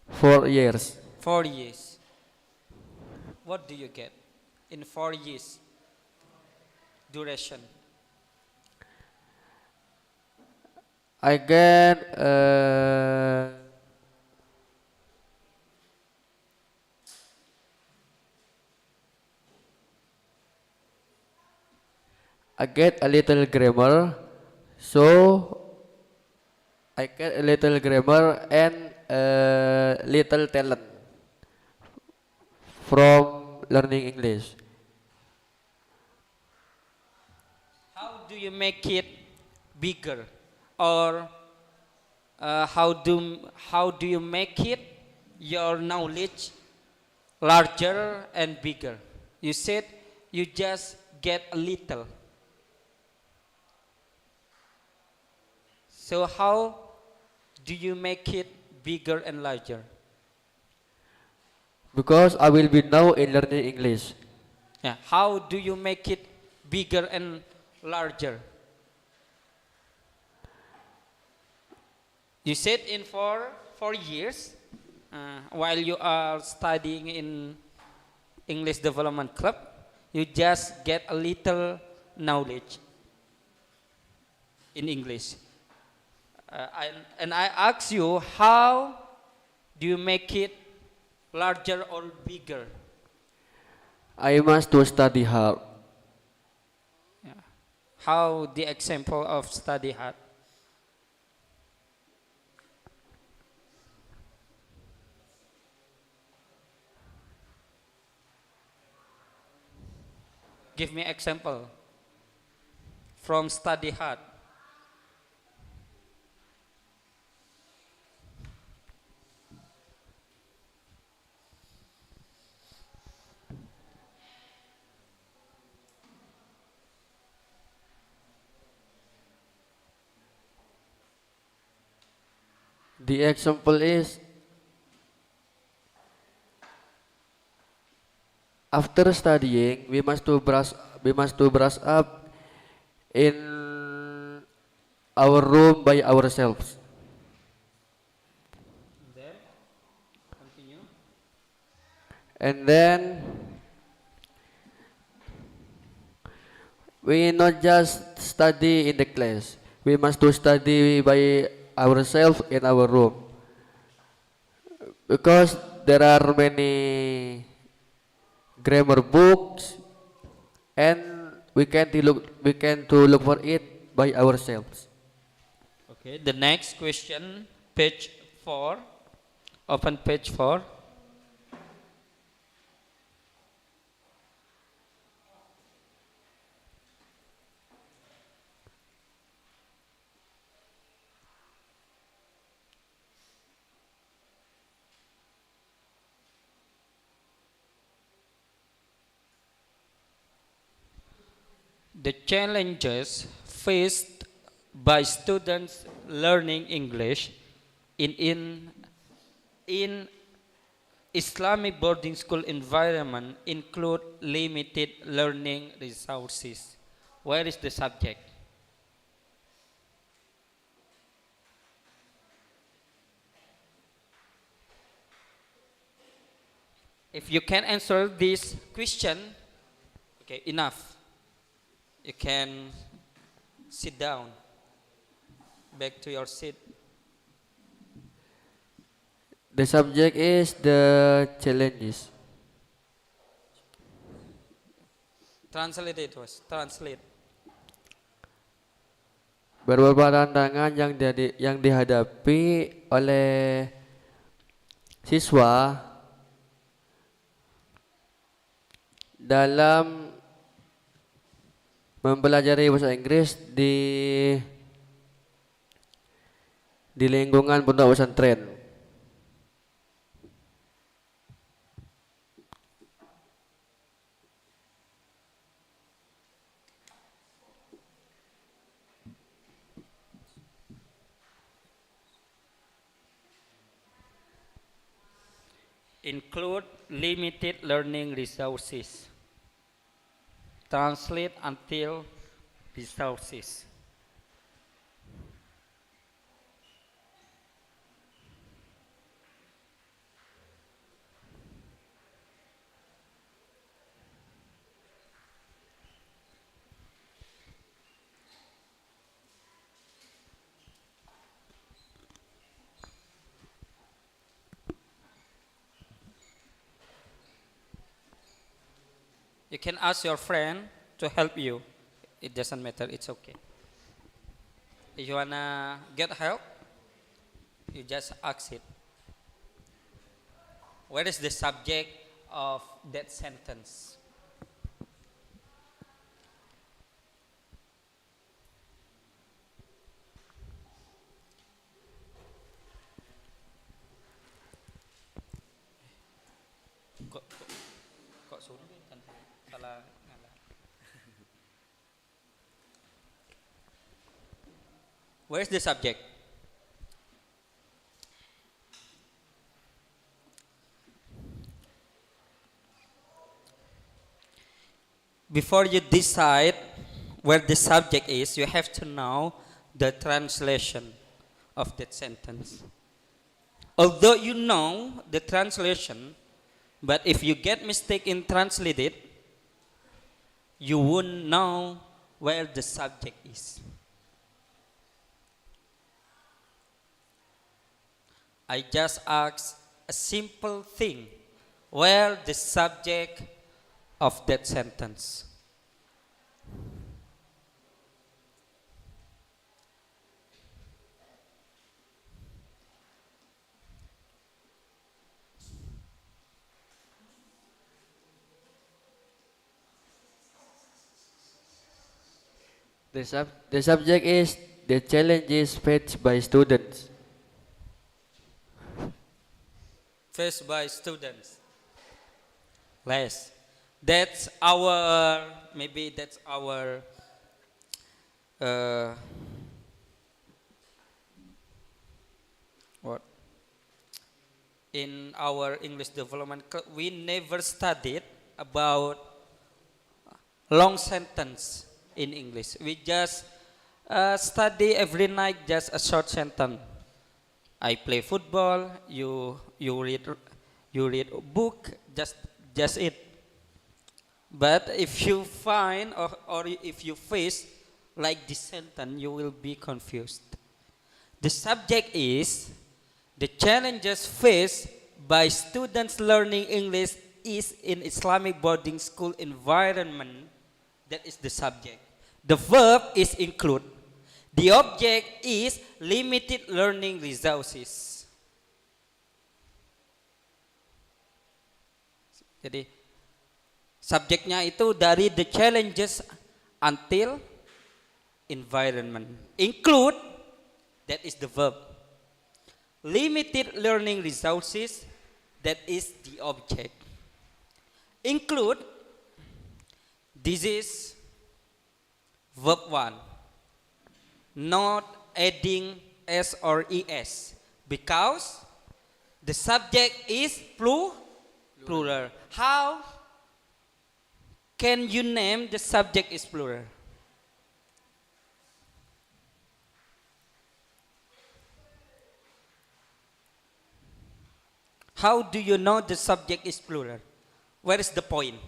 4 years. 4 years. What do you get in 4 years duration? I get I get a little grammar, so I get a little grammar and a little talent from learning English. How do you make it bigger, or how do you make it your knowledge larger and bigger? You said you just get a little. So how do you make it bigger and larger? Because I will be now in learning English. Yeah. How do you make it bigger and larger? You said in 4 years, while you are studying in English Development Club, you just get a little knowledge in English. And I ask you, how do you make it larger or bigger? I must to study hard. Yeah. How the example of study hard? Give me example from study hard. The example is after studying we must to brush up in our room by ourselves. Then continue. And then we not just study in the class. We must to study by ourselves in our room. Because there are many grammar books and we can to look for it by ourselves. Okay, the next question, page 4. Open page 4. The challenges faced by students learning English in Islamic boarding school environment include limited learning resources. Where is the subject? If you can answer this question, okay, enough. You can sit down, back to your seat. The subject is the challenges. Translate it, was translate. Beberapa tantangan yang dihadapi oleh siswa dalam mempelajari bahasa Inggris di lingkungan pondok pesantren. Include limited learning resources. Translate until resources. You can ask your friend to help you. It doesn't matter, it's okay. If you wanna get help, you just ask it. What is the subject of that sentence? Kok sulit kan? Salah ngalah. Where is the subject? Before you decide where the subject is, you have to know the translation of that sentence. Although you know the translation, but if you get mistake in translate it, you won't know where the subject is. I just ask a simple thing, where the subject of that sentence. The subject is the challenges faced by students. Faced by students. Less. That's our, maybe that's our uh, what? In our English development, we never studied about long sentence in English. We just study every night just a short sentence. I play football. You read a book. Just it. But if you find or if you face like this sentence, you will be confused. The subject is the challenges faced by students learning English is in Islamic boarding school environment. That is the subject. The verb is include. The object is limited learning resources. Jadi subjeknya itu dari the challenges until environment. Include, that is the verb. Limited learning resources, that is the object. Include, this is verb 1. Not adding s or es because the subject is plural. How can you name the subject is plural? How do you know the subject is plural? Where is the point?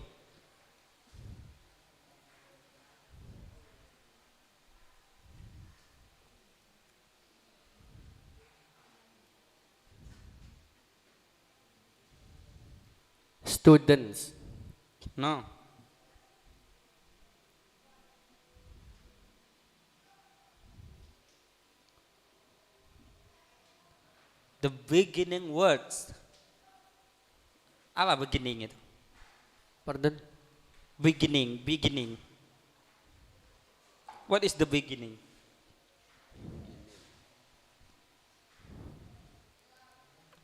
Students. No. The beginning words. Apa beginning itu? Pardon? Beginning. What is the beginning?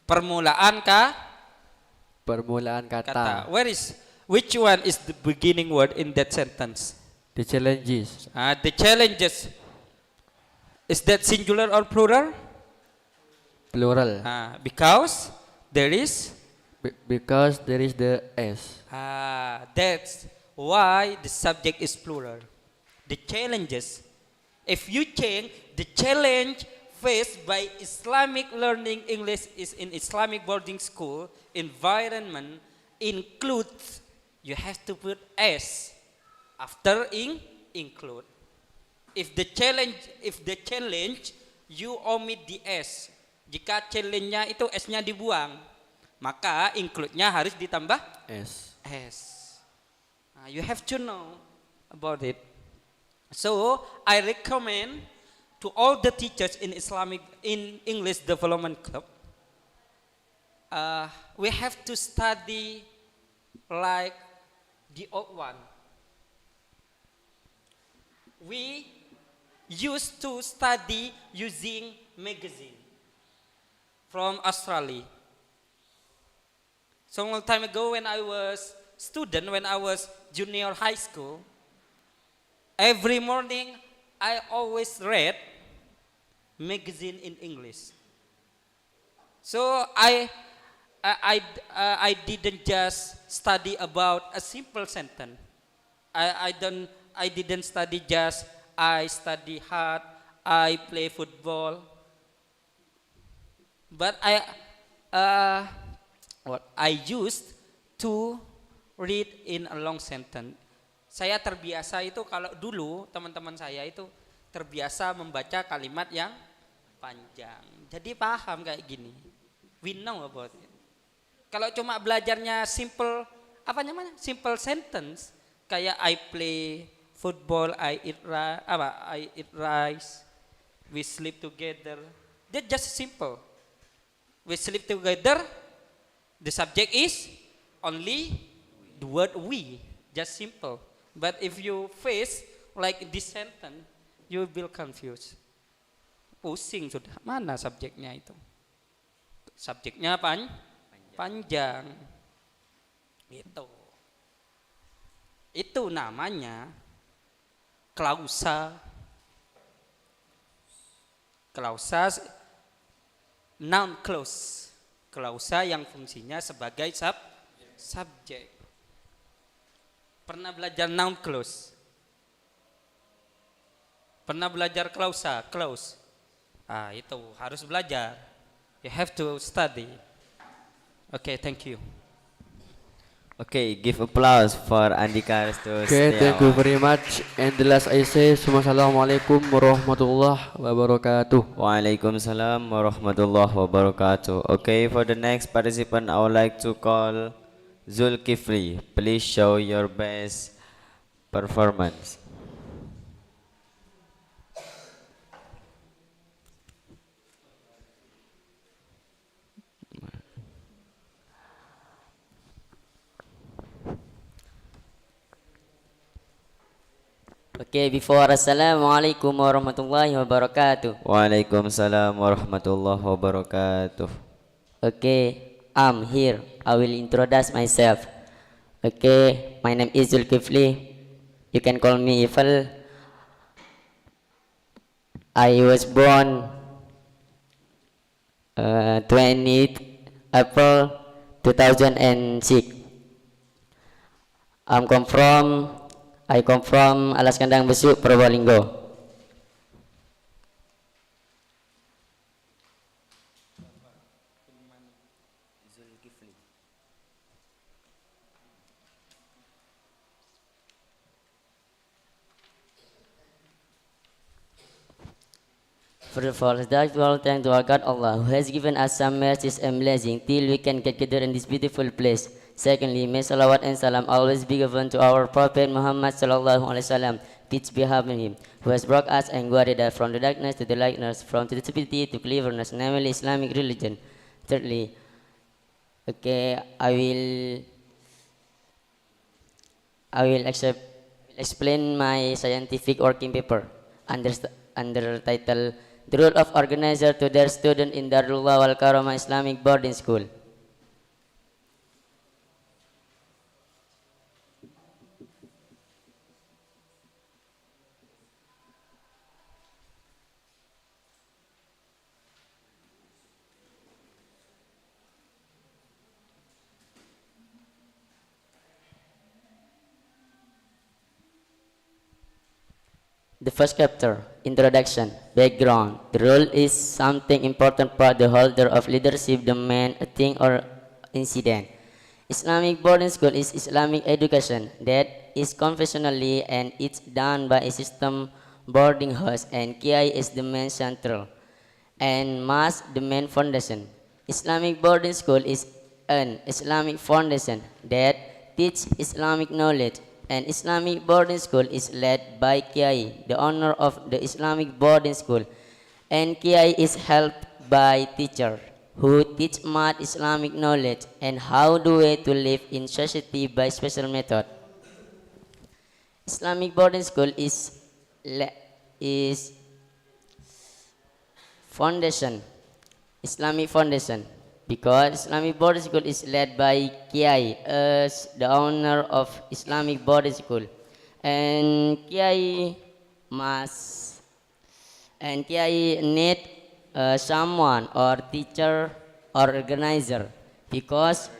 Permulaan Permulaan kata. Which one is the beginning word in that sentence? The challenges. The challenges. Is that singular or plural? Plural. Because there is. Because there is the s. That's why the subject is plural. The challenges. If you change the challenge faced by Islamic learning English is in Islamic boarding school environment includes, you have to put s after include. If the challenge you omit the s. Jika challenge-nya itu s-nya dibuang, maka include-nya harus ditambah S. You have to know about it. So I recommend to all the teachers in English Development Club, we have to study like the old one. We used to study using magazine from Australia. So long time ago when I was student, when I was junior high school, every morning I always read magazine in English. So I didn't just study about a simple sentence. I didn't study just I study hard, I play football. But I used to read in a long sentence. Saya terbiasa itu kalau dulu teman-teman saya itu terbiasa membaca kalimat yang panjang. Jadi paham kayak gini. We know about it. Kalau cuma belajarnya simple simple sentence kayak I play football, I eat rice, we sleep together. That's just simple. We sleep together. The subject is only the word we, just simple. But if you face like this sentence, you will confused. Pusing sudah. Mana subjeknya itu? Subjeknya panjang. Gitu. Itu namanya klausa. Klausa noun clause. Klausa yang fungsinya sebagai subjek. Pernah belajar noun clause? Pernah belajar klausa, clause? Ah, itu harus belajar. You have to study. Okay, thank you. Okay, give applause for Andika Restu Okay, thank you Setiawan. very much. And the last I say, Assalamualaikum warahmatullahi wabarakatuh. Waalaikumsalam warahmatullahi wabarakatuh. Okay, for the next participant, I would like to call Zulkifli. Please show your best performance. Okay, before Assalamualaikum warahmatullahi wabarakatuh. Waalaikumsalam warahmatullahi wabarakatuh. Okay, I'm here. I will introduce myself. Okay, my name is Zulkifli. You can call me Ifal. I was born 20th April 2006. I come from Alas Kandang Besuk, Probolinggo. First of all, thank to our God Allah, who has given us some mercies and blessings till we can get together in this beautiful place. Secondly, may salawat and salam always be given to our Prophet Muhammad sallallahu alaihi wasallam, peace be upon him, who has brought us and guided us from the darkness to the lightness, from the stupidity to cleverness, namely Islamic religion. Thirdly, okay, I will explain my scientific working paper under title The Role of Organizer to Their Student in Darul wal Karomah Islamic Boarding School. The first chapter, Introduction, Background. The role is something important for the holder of leadership, the man, a thing, or incident. Islamic boarding school is Islamic education that is confessionally and it's done by a system boarding house, and Kiai is the main central and Mas the main foundation. Islamic boarding school is an Islamic foundation that teach Islamic knowledge. An Islamic boarding school is led by Kiai, the owner of the Islamic boarding school, and Kiai is helped by teacher who teach math, Islamic knowledge, and how the way to live in society by special method. Islamic boarding school is foundation, Islamic foundation, because Islamic boarding school is led by Kiai as the owner of Islamic boarding school, and Kiai need someone or teacher or organizer, because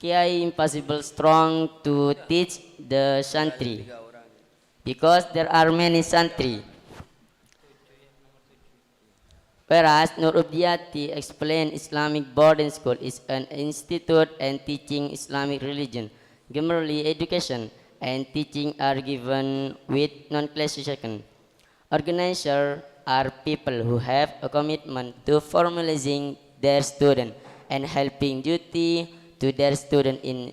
Kiai impossible strong to teach the santri, because there are many santri. Whereas Nur Ubdiyati explained Islamic boarding school is an institute and teaching Islamic religion. Generally, education and teaching are given with non-classification. Organizers are people who have a commitment to formalizing their student and helping duty to their student in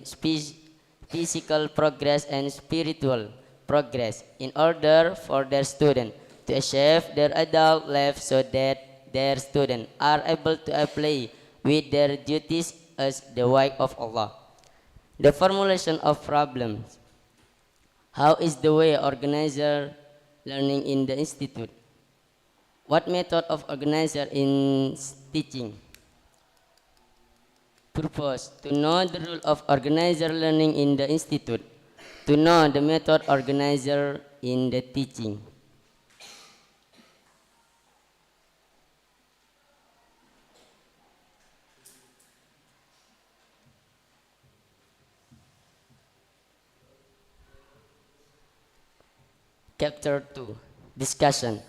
physical progress and spiritual progress in order for their student to achieve their adult life so that their students are able to apply with their duties as the wife of Allah. The formulation of problems How is the way organizer learning in the institute? What method of organizer in teaching? Purpose: to know the rule of organizer learning in the institute, to know the method organizer in the teaching. Chapter 2. Discussion.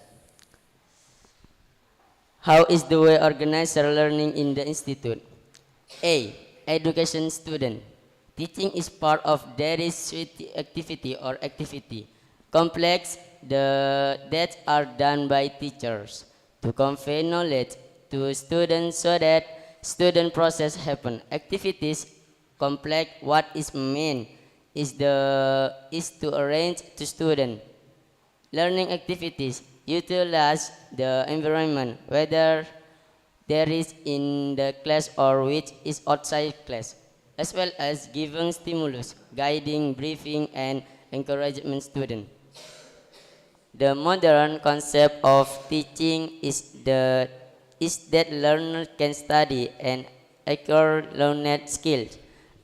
How is the way organizer learning in the institute? A. Education student. Teaching is part of daily activity or activity. Complex that are done by teachers to convey knowledge to students so that student process happen. Activities complex. What is meant is to arrange to student learning activities utilize the environment, whether there is in the class or which is outside class, as well as giving stimulus, guiding, briefing, and encouragement student. The modern concept of teaching is that learners can study and acquire learned skills,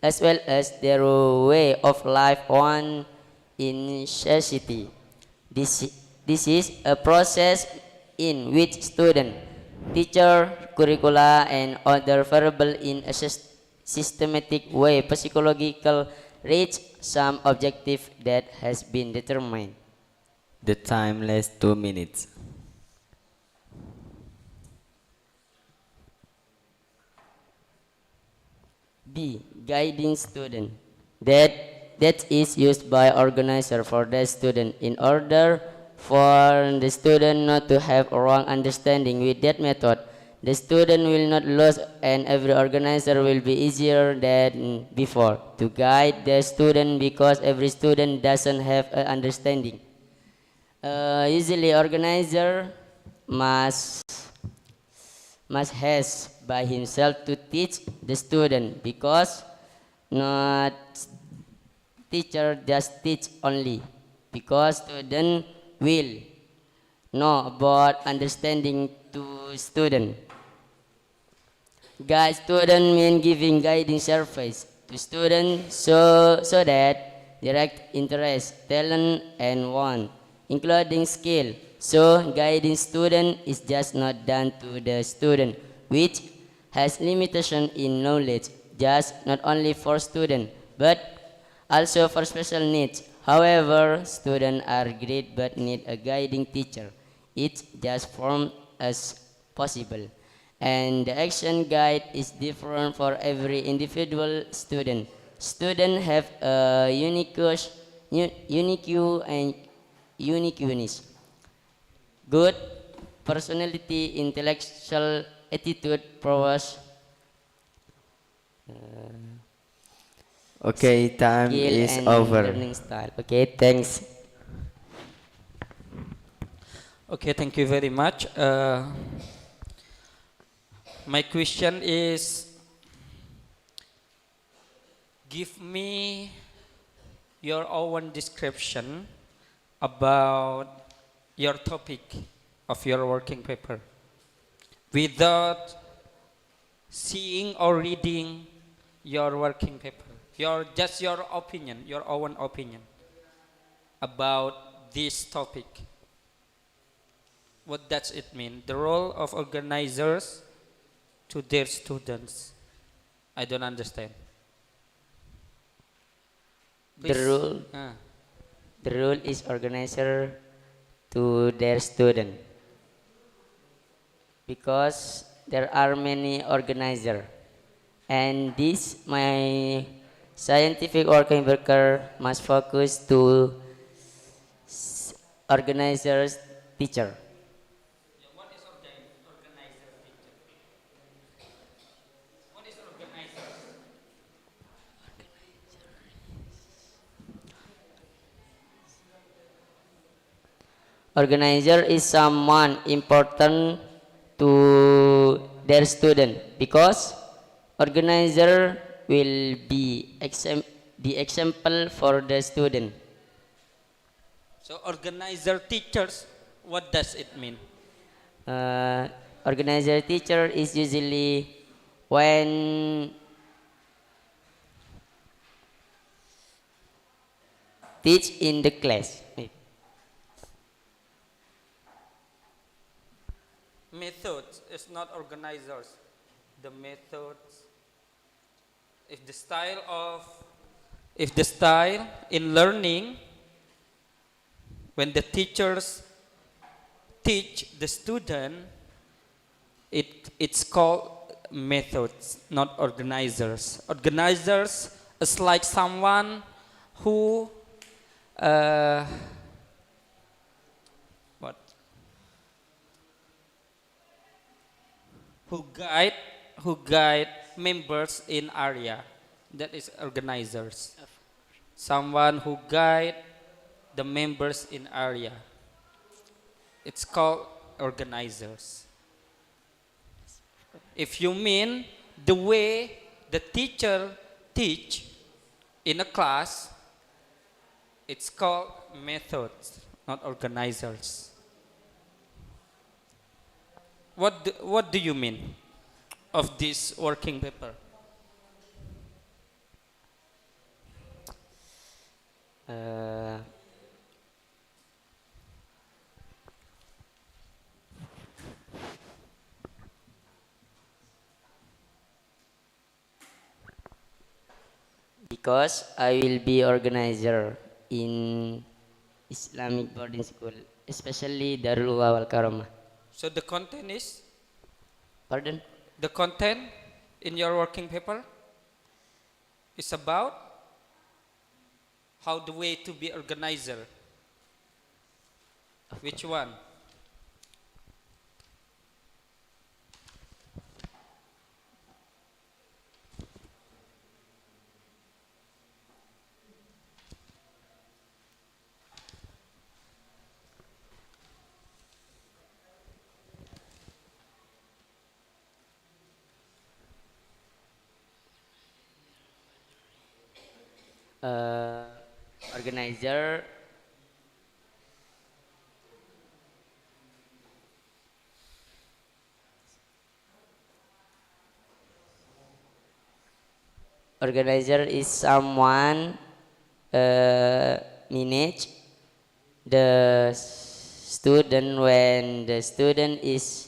as well as their way of life on in society. This is a process in which student, teacher, curricula, and other variable in a systematic way psychological reach some objective that has been determined. The time lasts 2 minutes. B. Guiding student. That is used by organizer for the student in order for the student not to have a wrong understanding. With that method, the student will not lose and every organizer will be easier than before to guide the student because every student doesn't have an understanding. Usually organizer must has by himself to teach the student because not teacher just teach only because student will know about understanding to student. Guide student mean giving guiding service to student so that direct interest, talent, and want, including skill. So guiding student is just not done to the student, which has limitation in knowledge, just not only for student, but also for special needs. However, students are great but need a guiding teacher. It's just formed as possible. And the action guide is different for every individual student. Students have a unique uniqueness. Good personality, intellectual attitude, prowess, Okay, time skill, is and over. learning style. Okay, thanks. Okay, thank you very much. My question is, give me your own description about your topic of your working paper without seeing or reading your working paper. Just your opinion, your own opinion about this topic. What does it mean? The role of organizers to their students. I don't understand. The rule, Ah. the rule is organizer to their student because there are many organizer, and this my scientific working worker must focus to organizers teacher. What is organizer teacher? What is organizer? Organizer is someone important to their student because organizer will be the example for the student. So organizer teachers, what does it mean? Organizer teacher is usually when teach in the class. Methods is not organizers. The methods, if the style of, if the style in learning, when the teachers teach the student, it's called methods, not organizers. Organizers is like someone who what who guide members in area. That is organizers. Someone who guide the members in area. It's called organizers. If you mean the way the teacher teach in a class, it's called methods, not organizers. What do you mean of this working paper? Uh, because I will be organizer in Islamic boarding school, especially Darul wal Karomah. So the content is, Pardon? the content in your working paper is about how the way to be organizer. Which one? Organizer organizer is someone manage the student when the student is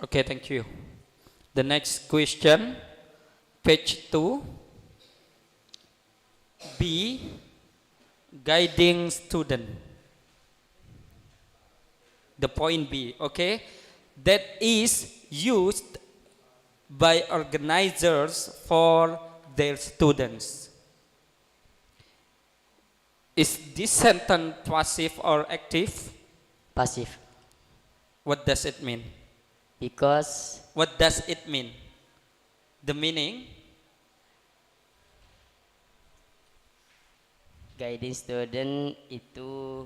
Okay, thank you. The next question, page 2. B, guiding student. The point B, okay? That is used by organizers for their students. Is this sentence passive or active? passive What does it mean? because What does it mean? The meaning? guiding student itu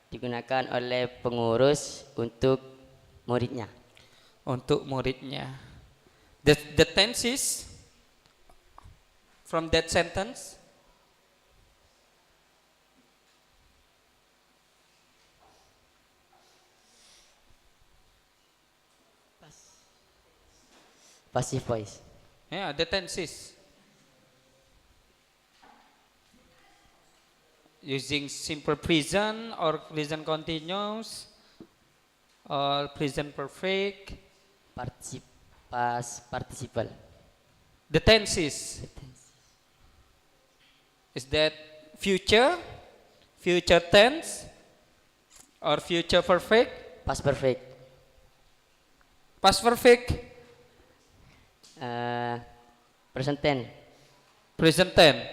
digunakan oleh pengurus untuk muridnya. Untuk muridnya. The tenses from that sentence? Passive voice. Yeah, the tenses. Using simple present or present continuous or present perfect. Past participle. The tenses. Is that future, future tense, or future perfect? Past perfect. Past perfect, Present tense. present tense.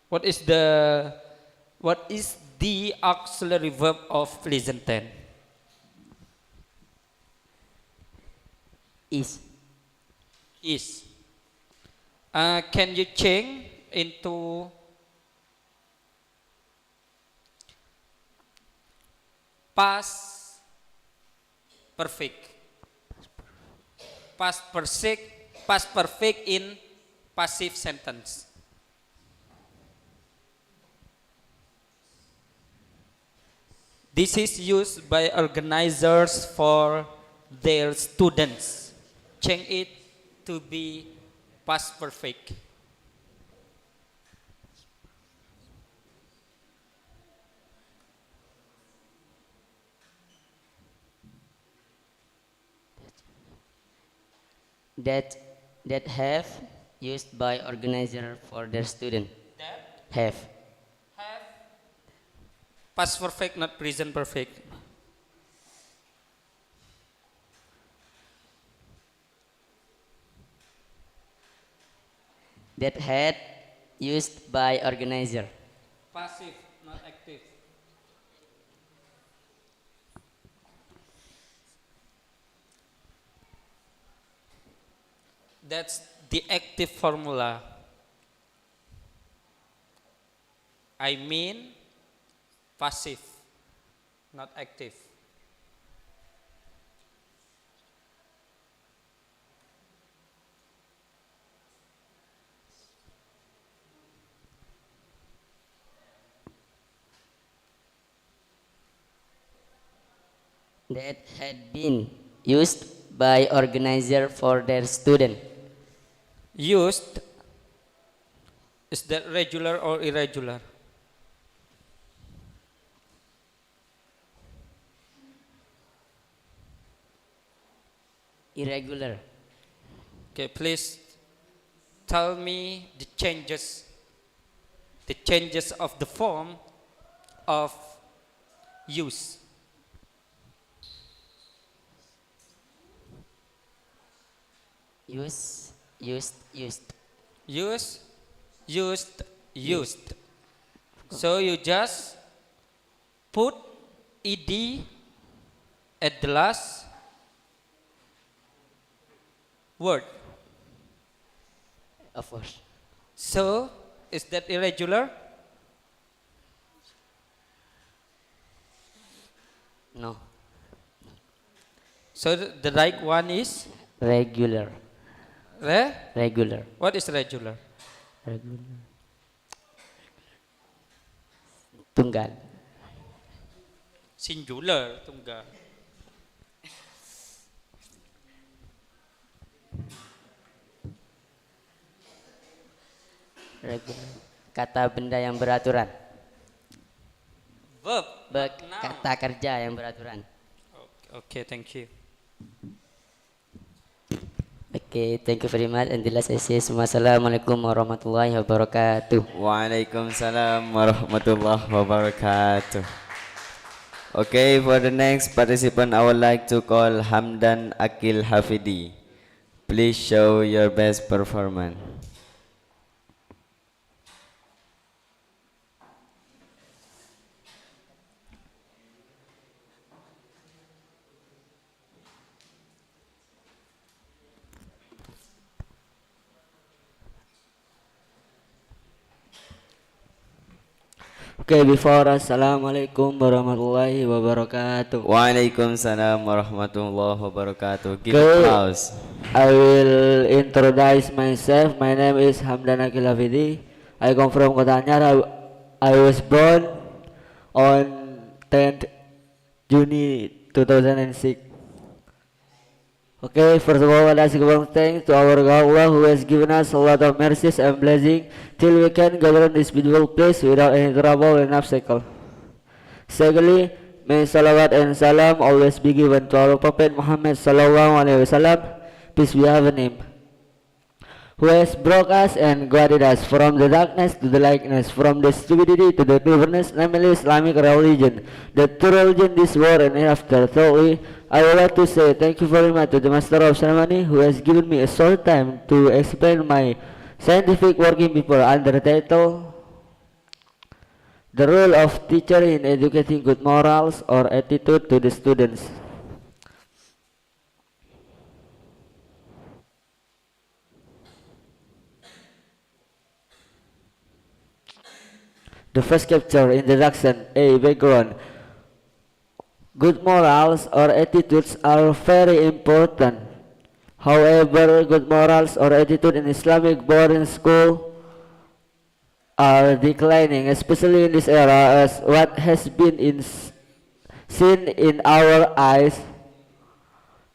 What is the auxiliary verb of present tense? Is. Is. Can you change into past perfect? Past perfect in passive sentence. This is used by organizers for their students. Change it to be past perfect. That have used by organizer for their student. Have. Past perfect, not present perfect. That had used by organizer. Passive, not active. That's the active formula. I mean passive, not active. That had been used by organizer for their student. Used, is that regular or irregular? Irregular. Okay, please tell me the changes of the form of use. Used, used. Used. So you just put ed at the last word. Of course. So is that irregular? No. So the right one is Regular. Regular. What is regular? Regular. Tunggal. Singular, tunggal. Regular. Kata benda yang beraturan. Verb. Kata kerja yang beraturan. Okay, thank you. Okay, thank you very much. And the last I say, Assalamualaikum warahmatullahi wabarakatuh. Waalaikumsalam warahmatullahi wabarakatuh. Okay, for the next participant, I would like to call Hamdan Akil Hafidi. Please show your best performance. Okay, before Assalamualaikum warahmatullahi wabarakatuh. Waalaikumsalam warahmatullahi wabarakatuh. Give Okay, applause. I will introduce myself. My name is Hamdan Akil Hafidi. I come from Kota Anyar. I was born on 10th Juni 2006. Okay, first of all, let's give thanks to our Allah who has given us a lot of mercies and blessings till we can gather in this beautiful place without any trouble and obstacle. Secondly, may salawat and salam always be given to our Prophet Muhammad sallallahu alaihi wasallam, peace be upon him, who has brought us and guided us from the darkness to the lightness, from the stupidity to the cleverness, namely Islamic religion, the true religion this world and hereafter. Thirdly, I would like to say thank you very much to the Master of Ceremony who has given me a short time to explain my scientific working paper under the title The Role of Teacher in Educating Good Morals or Attitude to the Students. The first chapter, introduction. A. Background. Good morals or attitudes are very important. However, good morals or attitude in Islamic boarding school are declining, especially in this era, as what has been seen in our eyes.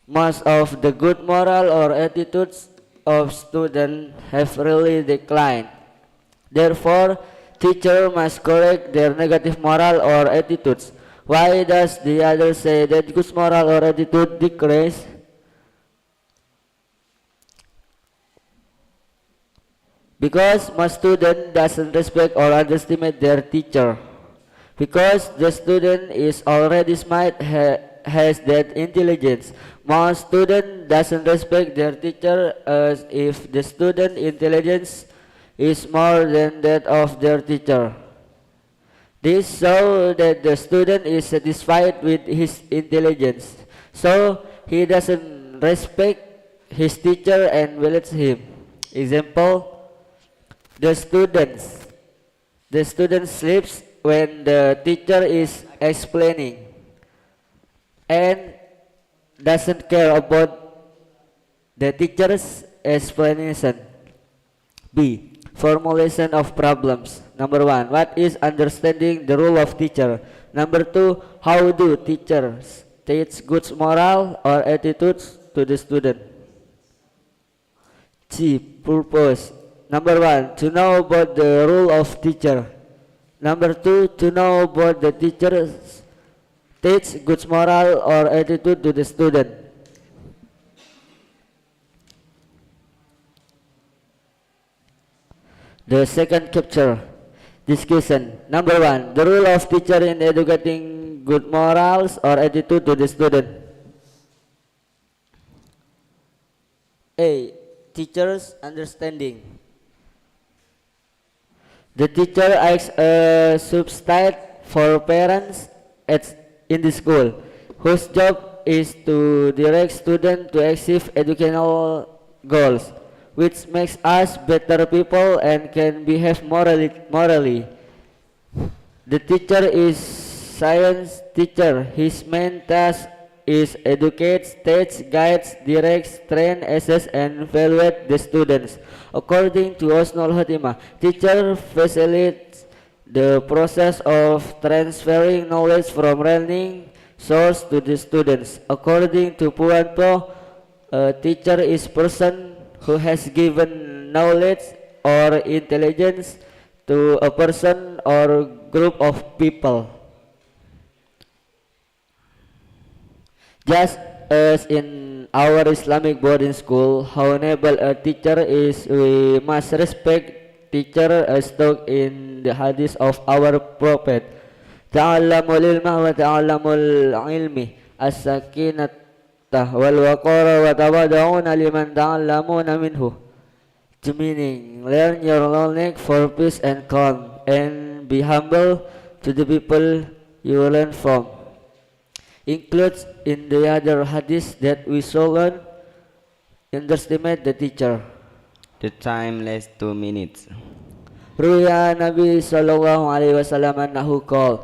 Most of the good moral or attitudes of students have really declined. Therefore, teacher must correct their negative moral or attitudes. Why does the other say that good moral or attitude decrease? Because most student doesn't respect or underestimate their teacher. Because the student is already smart, has that intelligence. Most student doesn't respect their teacher as if the student intelligence is more than that of their teacher. This shows that the student is satisfied with his intelligence, so he doesn't respect his teacher and violates him. Example, the student sleeps when the teacher is explaining and doesn't care about the teacher's explanation. B. Formulation of problems. Number 1. What is understanding the role of teacher? Number 2. How do teachers teach good moral or attitudes to the student? C. Purpose. Number 1. To know about the role of teacher. Number 2. To know about the teachers teach good moral or attitude to the student. The second chapter, discussion. Number 1, the role of teacher in educating good morals or attitude to the student. A. Teacher's understanding. The teacher acts a substitute for parents in the school, whose job is to direct students to achieve educational goals, which makes us better people and can behave morally. The teacher is science teacher. His main task is educates, teach, guides, directs, train, assess, and evaluate the students. According to Husnul Khotimah, teacher facilitates the process of transferring knowledge from learning source to the students. According to Puan Po, a teacher is person who has given knowledge or intelligence to a person or group of people. Just as in our Islamic boarding school, how noble a teacher is, we must respect teacher as taught in the hadith of our Prophet. Ta'allamul ilma wa ta'allamul ilmi as-sakinata wal waqara wa tawada'una liman ta'allamuna minhu. To meaning, learn your knowledge for peace and calm, and be humble to the people you learn from. Includes in the other hadith that we should learn, underestimate the teacher. The time less 2 minutes. Ruya Nabi sallallahu alaihi wasallam annahu qala,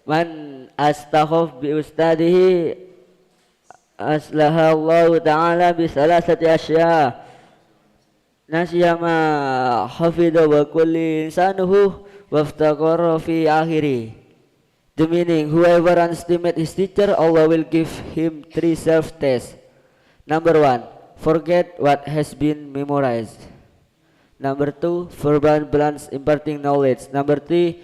man astaghaf bi ustadihi aslaha Allah ta'ala bi salasati asya, nasiya ma hafidha wa kulli insanuhu waftaqara fi akhiri. The meaning, whoever underestimates his teacher, Allah will give him 3 self-tests. Number 1, forget what has been memorized. Number 2, verbal balance imparting knowledge. Number 3,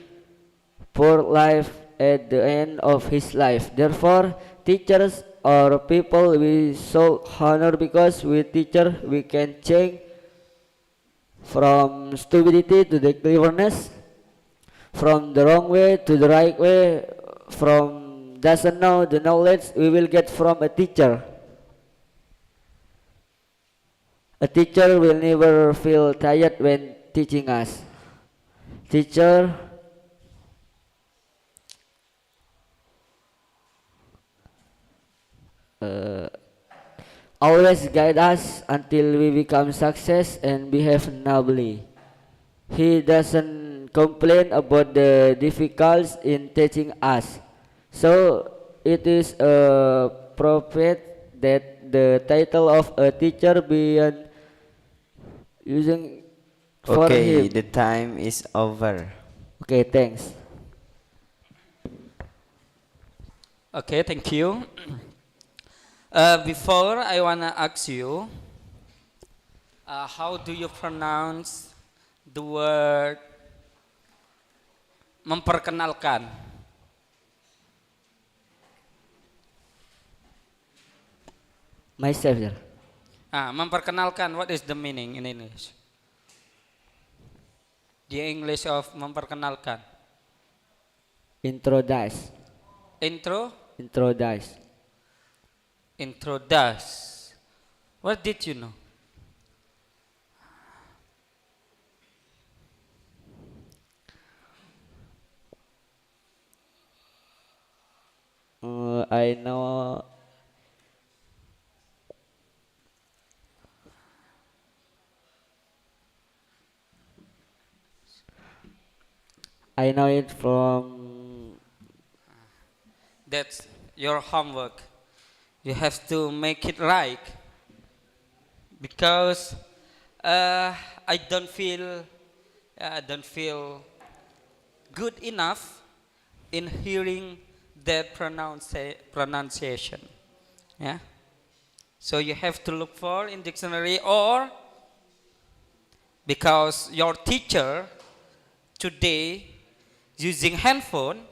poor life at the end of his life. Therefore, teachers or people we should honor, because with teacher we can change from stupidity to the cleverness, from the wrong way to the right way, from doesn't know the knowledge we will get from a teacher. A teacher will never feel tired when teaching us. Teacher always guide us until we become success and behave nobly. He doesn't complain about the difficulties in teaching us. So it is appropriate that the title of a teacher be using for Okay, him. the time is over. Okay, thanks. Okay, thank you. Before I wanna ask you, how do you pronounce the word memperkenalkan? Myself, sir. Memperkenalkan, what is the meaning in English? The English of memperkenalkan. Introduce. Intro, Introduce. introduce. What did you know? I know. I know it from. That's your homework. You have to make it right because I don't feel good enough in hearing that pronunciation. Yeah. So you have to look for in dictionary, or because your teacher today using handphone,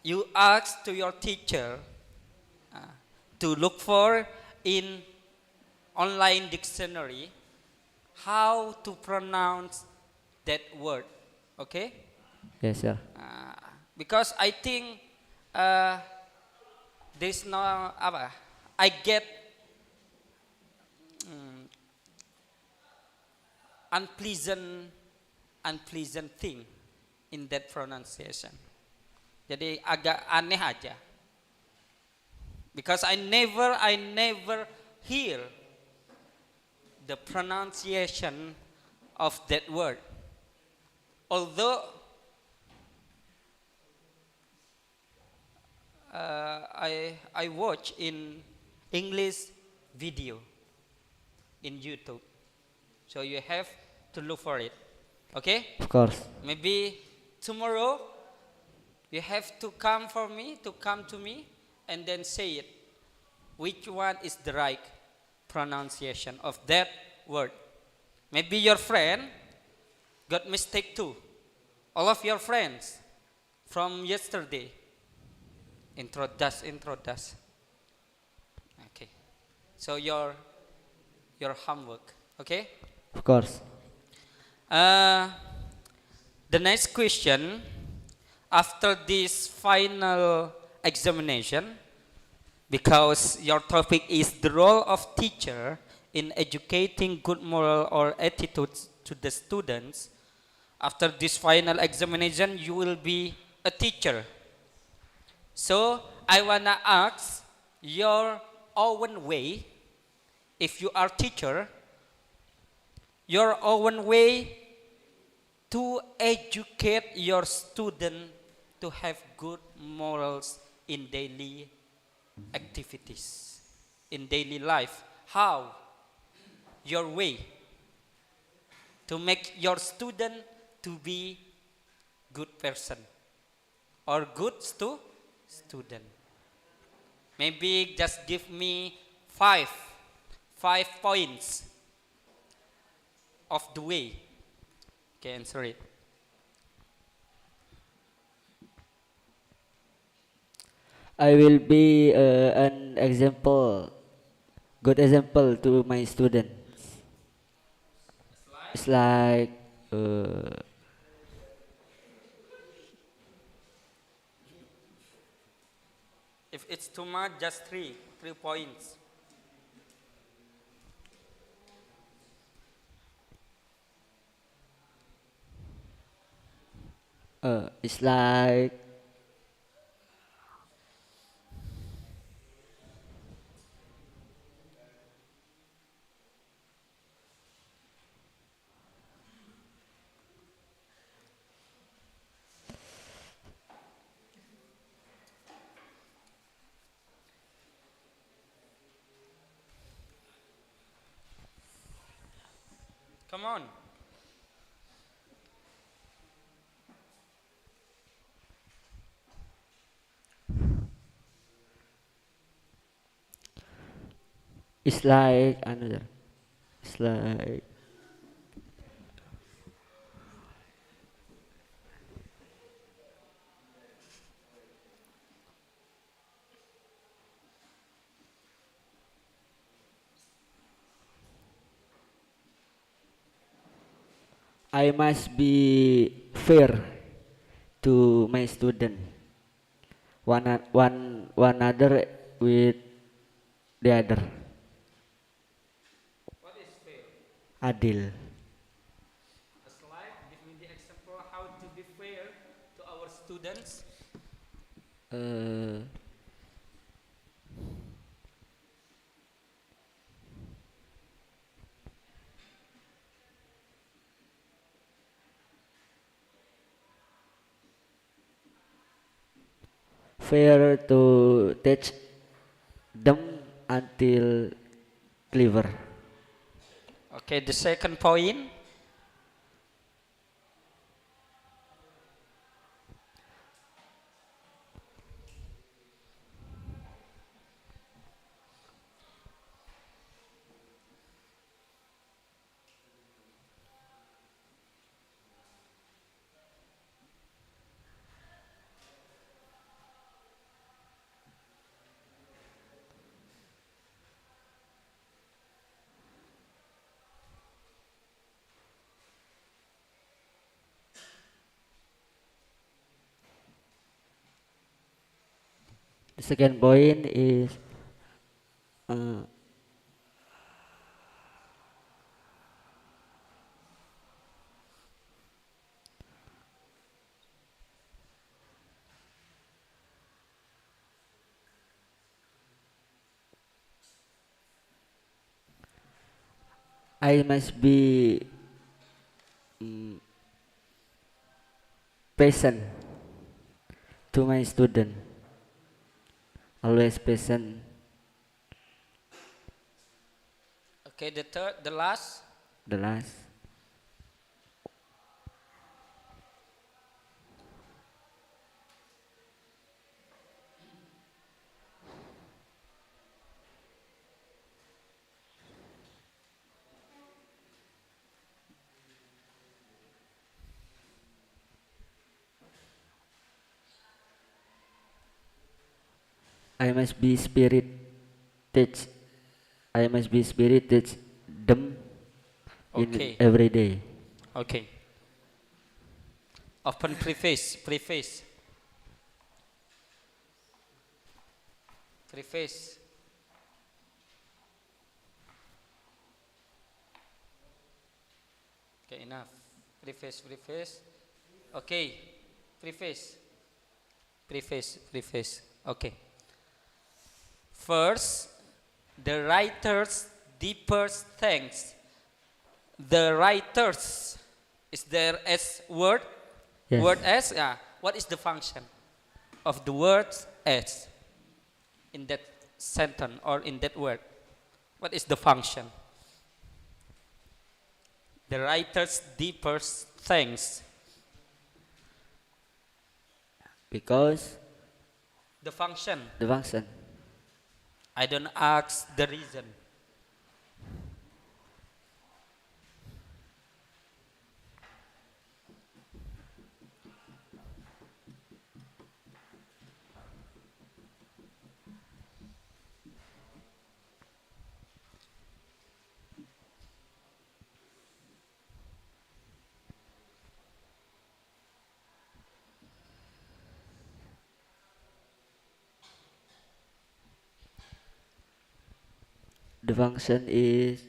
you ask to your teacher to look for in online dictionary how to pronounce that word. Okay? Yes, sir. Because I think there's no apa, I get unpleasant thing in that pronunciation. Jadi agak aneh aja. Because I never hear the pronunciation of that word. Although I watch in English video in YouTube. So you have to look for it. Okay? Of course. Maybe tomorrow you have to come to me and then say it. Which one is the right pronunciation of that word? Maybe your friend got mistake too. All of your friends from yesterday. Introduce. Okay. So your homework. Okay? Of course. The next question, after this final examination, because your topic is the role of teacher in educating good moral or attitudes to the students, after this final examination, you will be a teacher. So I wanna ask your own way, if you are teacher, your own way to educate your student to have good morals in daily activities, in daily life. How? Your way to make your student to be good person or good student. Maybe just give me five points of the way. Okay, answer it. I will be an example, good example to my students. It's like If it's too much, just three points. it's like Come on. It's like another. It's like I must be fair to my student. One other with the other. What is fair? Adil. As like, give me the example how to be fair to our students. Uh, Fair to teach them until clever. Okay, the second point. The second point is uh, I must be mm, patient to my student. Always patient. Okay, the third, the last. The last. I must be spirit teach. I must be spirit teach them in Okay, every day. okay. Open preface, preface, preface. Okay, enough. Preface, preface. Okay, preface, preface, preface. Okay. First, the writer's deepest thanks. The writers, is there S word? Yes. Word S? Yeah. What is the function of the word S in that sentence or in that word? What is the function? The writer's deepest thanks. Because The function. the function. I don't ask the reason. The function is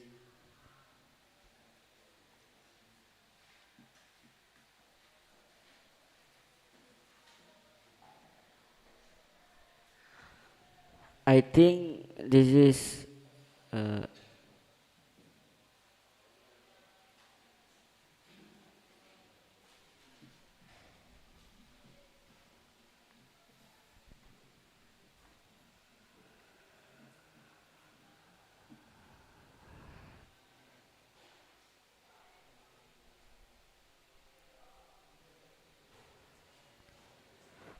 I think this is uh,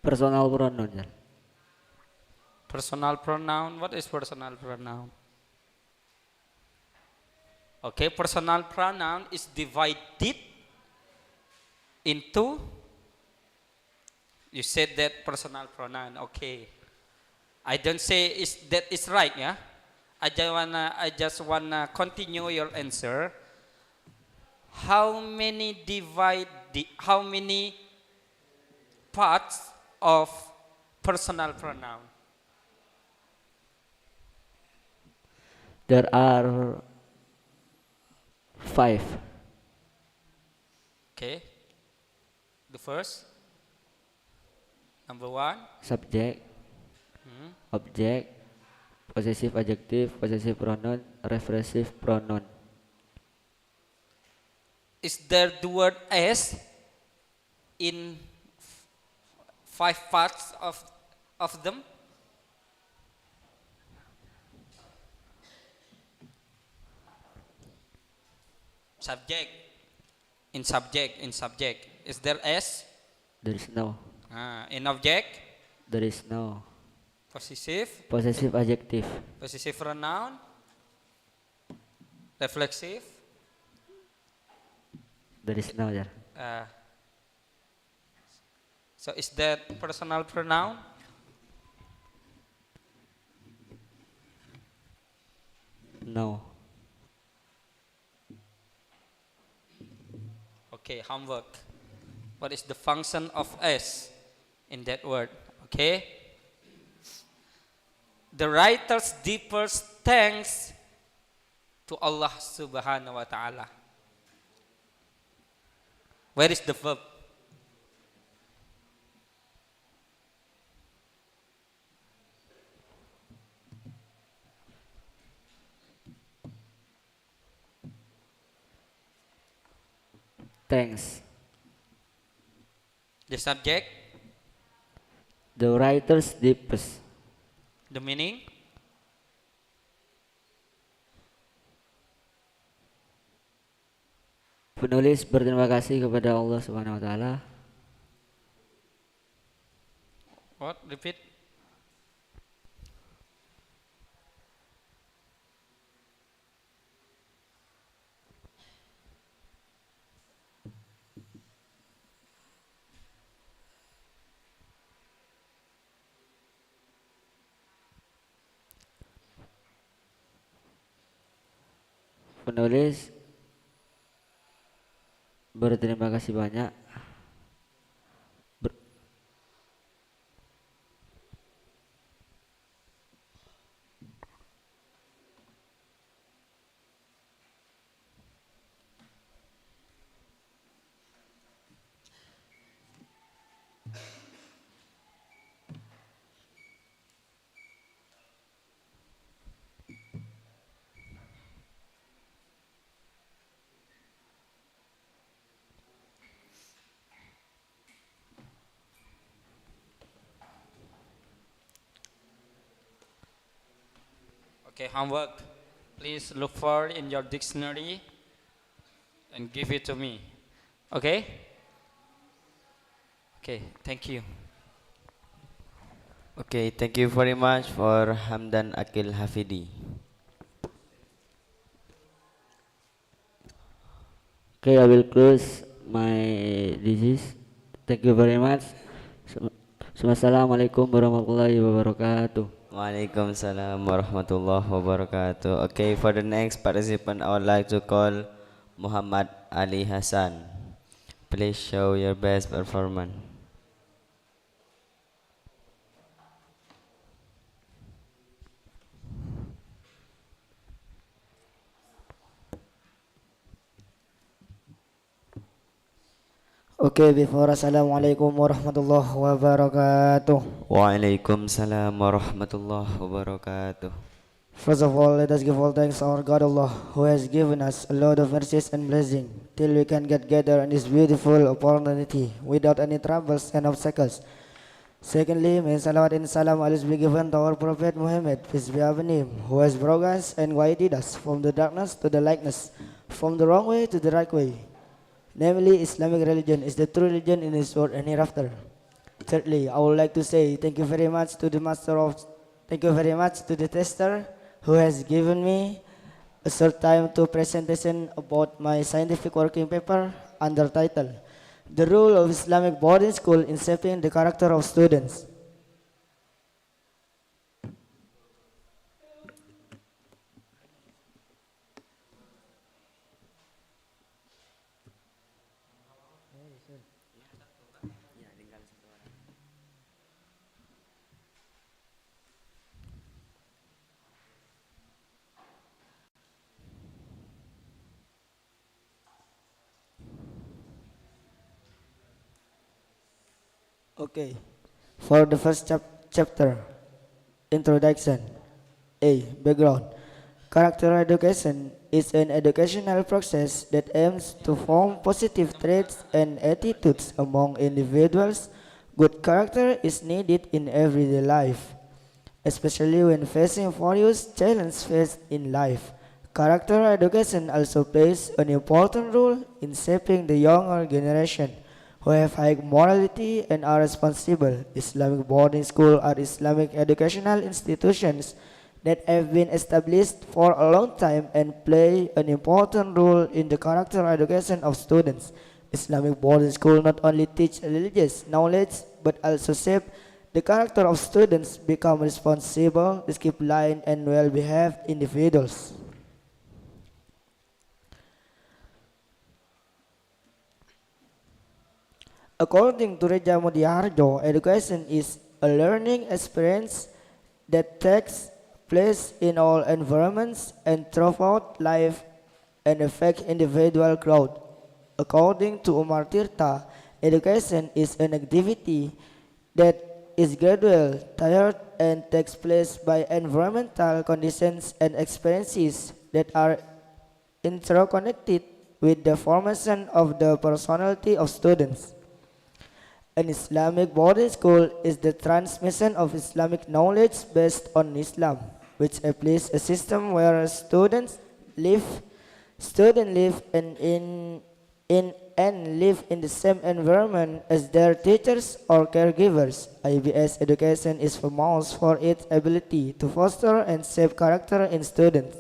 Personal pronoun, sir. Personal pronoun. What is personal pronoun? Okay, personal pronoun is divided into. You said that personal pronoun. Okay, I don't say that is right. Yeah, I just wanna continue your answer. How many how many parts of personal pronoun? There are 5. Okay, the first, number 1. Subject, object, possessive adjective, possessive pronoun, reflexive pronoun. Is there the word as in 5 parts of them? Subject. In subject. Is there S? There is no. In object? There is no. Possessive? Possessive adjective. Possessive pronoun? Reflexive? There is no, sir. So is that personal pronoun? No. Okay, homework. What is the function of S in that word? Okay. The writer's deepest thanks to Allah Subhanahu wa Ta'ala. Where is the verb? Thanks. The subject? The writer's deepest. The meaning? Penulis berterima kasih kepada Allah Subhanahu wa taala. What? Repeat. Penulis berterima kasih banyak Okay, homework. Please look for in your dictionary and give it to me. Okay? Okay, thank you. Okay, thank you very much for Hamdan Akil Hafidi. Okay, I will close my disease. Thank you very much. Assalamualaikum warahmatullahi wabarakatuh. Waalaikumsalam warahmatullahi wabarakatuh. Okay, for the next participant, I would like to call Muhammad Ali Hassan. Please show your best performance. Okay, before Assalamualaikum warahmatullahi wabarakatuh. Waalaikumsalam warahmatullahi wabarakatuh. First of all, let us give all thanks to our God Allah, who has given us a lot of mercies and blessing till we can get together in this beautiful opportunity without any troubles and obstacles. Secondly, may salawat and salam always be given to our Prophet Muhammad, peace be upon him, who has brought us and guided us from the darkness to the lightness, from the wrong way to the right way. Namely, Islamic religion is the true religion in this world and hereafter. Thirdly, I would like to say thank you very much to the thank you very much to the tester who has given me a short time to presentation about my scientific working paper under title The Role of Islamic Boarding School in Shaping the Character of Students. Okay, for the first chapter, Introduction. A. Background. Character education is an educational process that aims to form positive traits and attitudes among individuals. Good character is needed in everyday life, especially when facing various challenges faced in life. Character education also plays an important role in shaping the younger generation who have high morality and are responsible. Islamic boarding schools are Islamic educational institutions that have been established for a long time and play an important role in the character education of students. Islamic boarding schools not only teach religious knowledge but also shape the character of students, become responsible, disciplined, and well-behaved individuals. According to Reja Mudiarjo, education is a learning experience that takes place in all environments and throughout life and affect individual growth. According to Umar Tirta, education is an activity that is gradual, tiered, and takes place by environmental conditions and experiences that are interconnected with the formation of the personality of students. An Islamic boarding school is the transmission of Islamic knowledge based on Islam, which applies a system where live, students live live in the same environment as their teachers or caregivers. IBS education is famous for its ability to foster and shape character in students.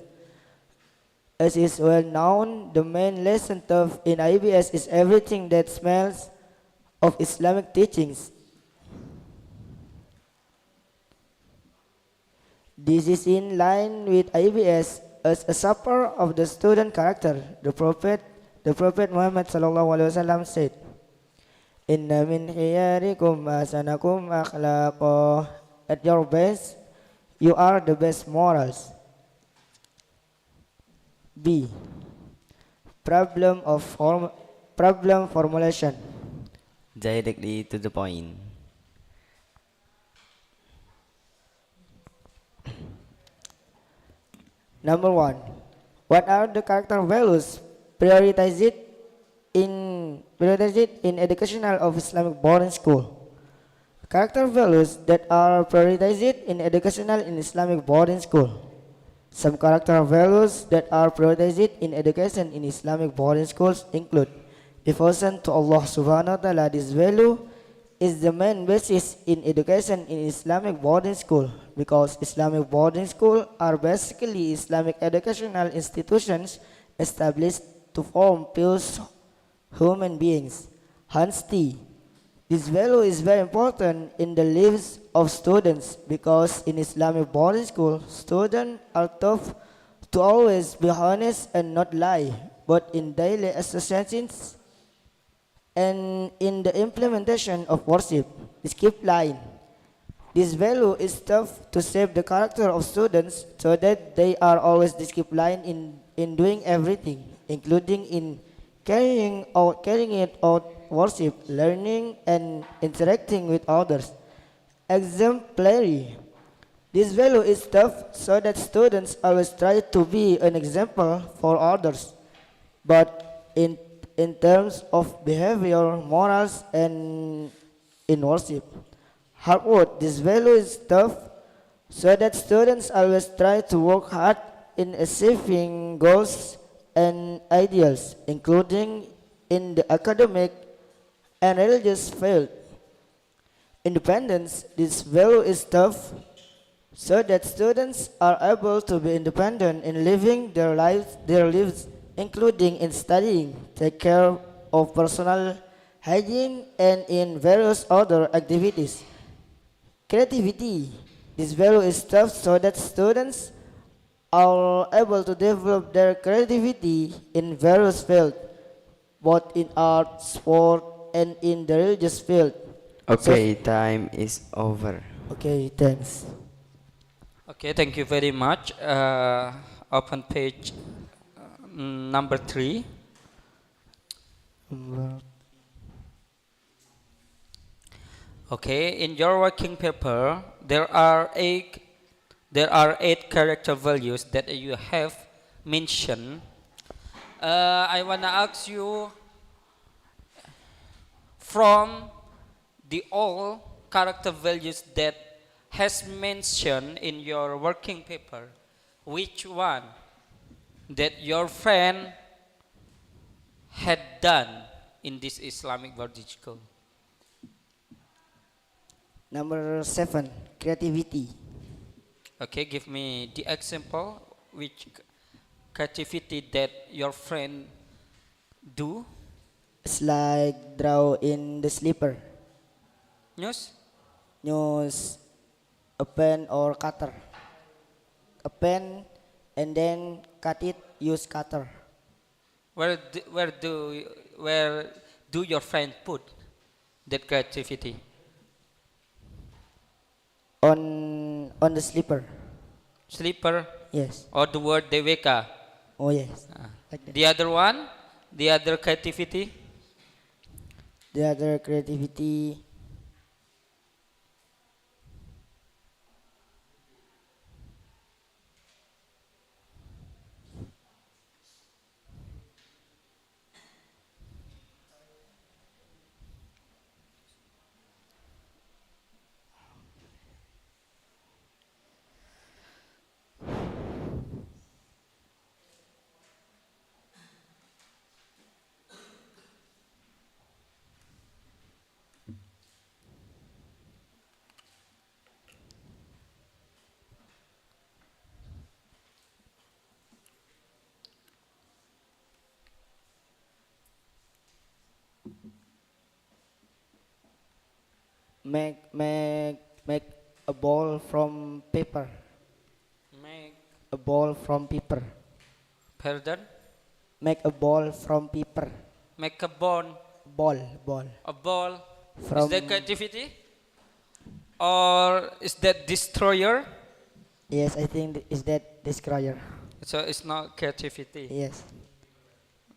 As is well known, the main lesson taught in IBS is everything that smells of Islamic teachings. This is in line with IBS as a supper of the student character. The Prophet Muhammad sallallahu alaihi wasallam said, "Inna min khiyarikum asanakum akhlaqa." At your best, you are the best morals. B. Problem formulation. Directly to the point. Number 1. What are the character values prioritized in educational of Islamic boarding school? Character values that are prioritized in educational in Islamic boarding school. Some character values that are prioritized in education in Islamic boarding schools include devotion to Allah subhanahu wa ta'ala. This value is the main basis in education in Islamic boarding school because Islamic boarding school are basically Islamic educational institutions established to form pious human beings. Honesty. This value is very important in the lives of students because in Islamic boarding school, students are taught to always be honest and not lie, but in daily associations and in the implementation of worship, skip line. This value is tough to shape the character of students so that they are always disciplined in doing everything, including in carrying it out worship, learning, and interacting with others. Exemplary. This value is tough so that students always try to be an example for others, but in terms of behavior, morals, and in worship. Hard work. This value is tough so that students always try to work hard in achieving goals and ideals, including in the academic and religious field. independence. This value is tough so that students are able to be independent in living their lives, including in studying, take care of personal hygiene, and in various other activities. Creativity. This value is tough so that students are able to develop their creativity in various fields, both in art, sport, and in the religious field. So, Okay, time is over. okay, thanks. Okay, thank you very much. Open page number 3. Okay, in your working paper, there are eight character values that you have mentioned. I wanna ask you, from the all character values that has mentioned in your working paper, which one that your friend had done in this Islamic boarding school? Number 7, creativity. Okay, give me the example which creativity that your friend do. It's like draw in the slipper. News? Use a pen or cutter. A pen and then cut it, use cutter. Where do your friend put that creativity? On the slipper. Sleeper Yes. or the word deveka? Oh yes. Ah. Like that. The other one, the other creativity. The other creativity. Make a ball from paper. Make A ball from paper. pardon. Make a ball from paper. Make a bone. Ball. A ball. From Is that creativity? Or is that destroyer? Yes, I think is that destroyer. So it's not creativity. Yes.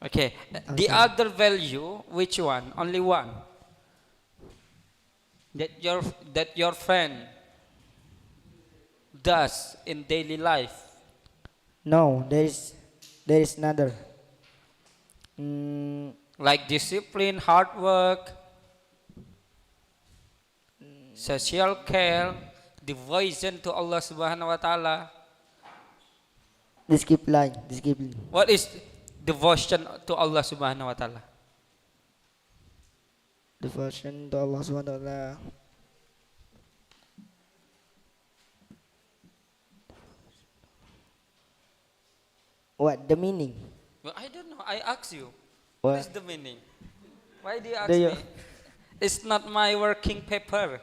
Okay. I'm The sorry. other value, which one? Only one. That your friend does in daily life. No, there is another. Mm, Like discipline, hard work, social care, devotion to Allah Subhanahu wa Ta'ala. skip line. Skip line. What is devotion to Allah Subhanahu wa Ta'ala? Devotion to Allah Subhanahu wa Ta'ala. What the meaning? Well, I don't know. I ask you. What is What the meaning? Why do you ask do you me? It's not my working paper.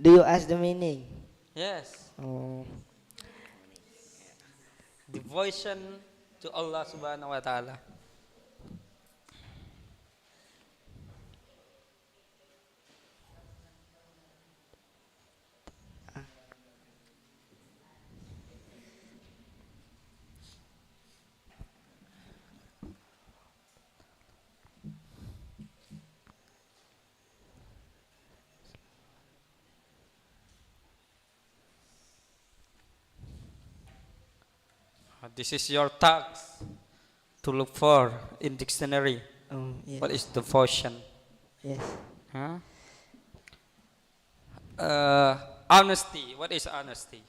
do you ask the meaning? Yes. Oh, Devotion to Allah Subhanahu wa Ta'ala. This is your task to look for in dictionary. yes. What is devotion? Yes. Huh? Honesty. What is honesty?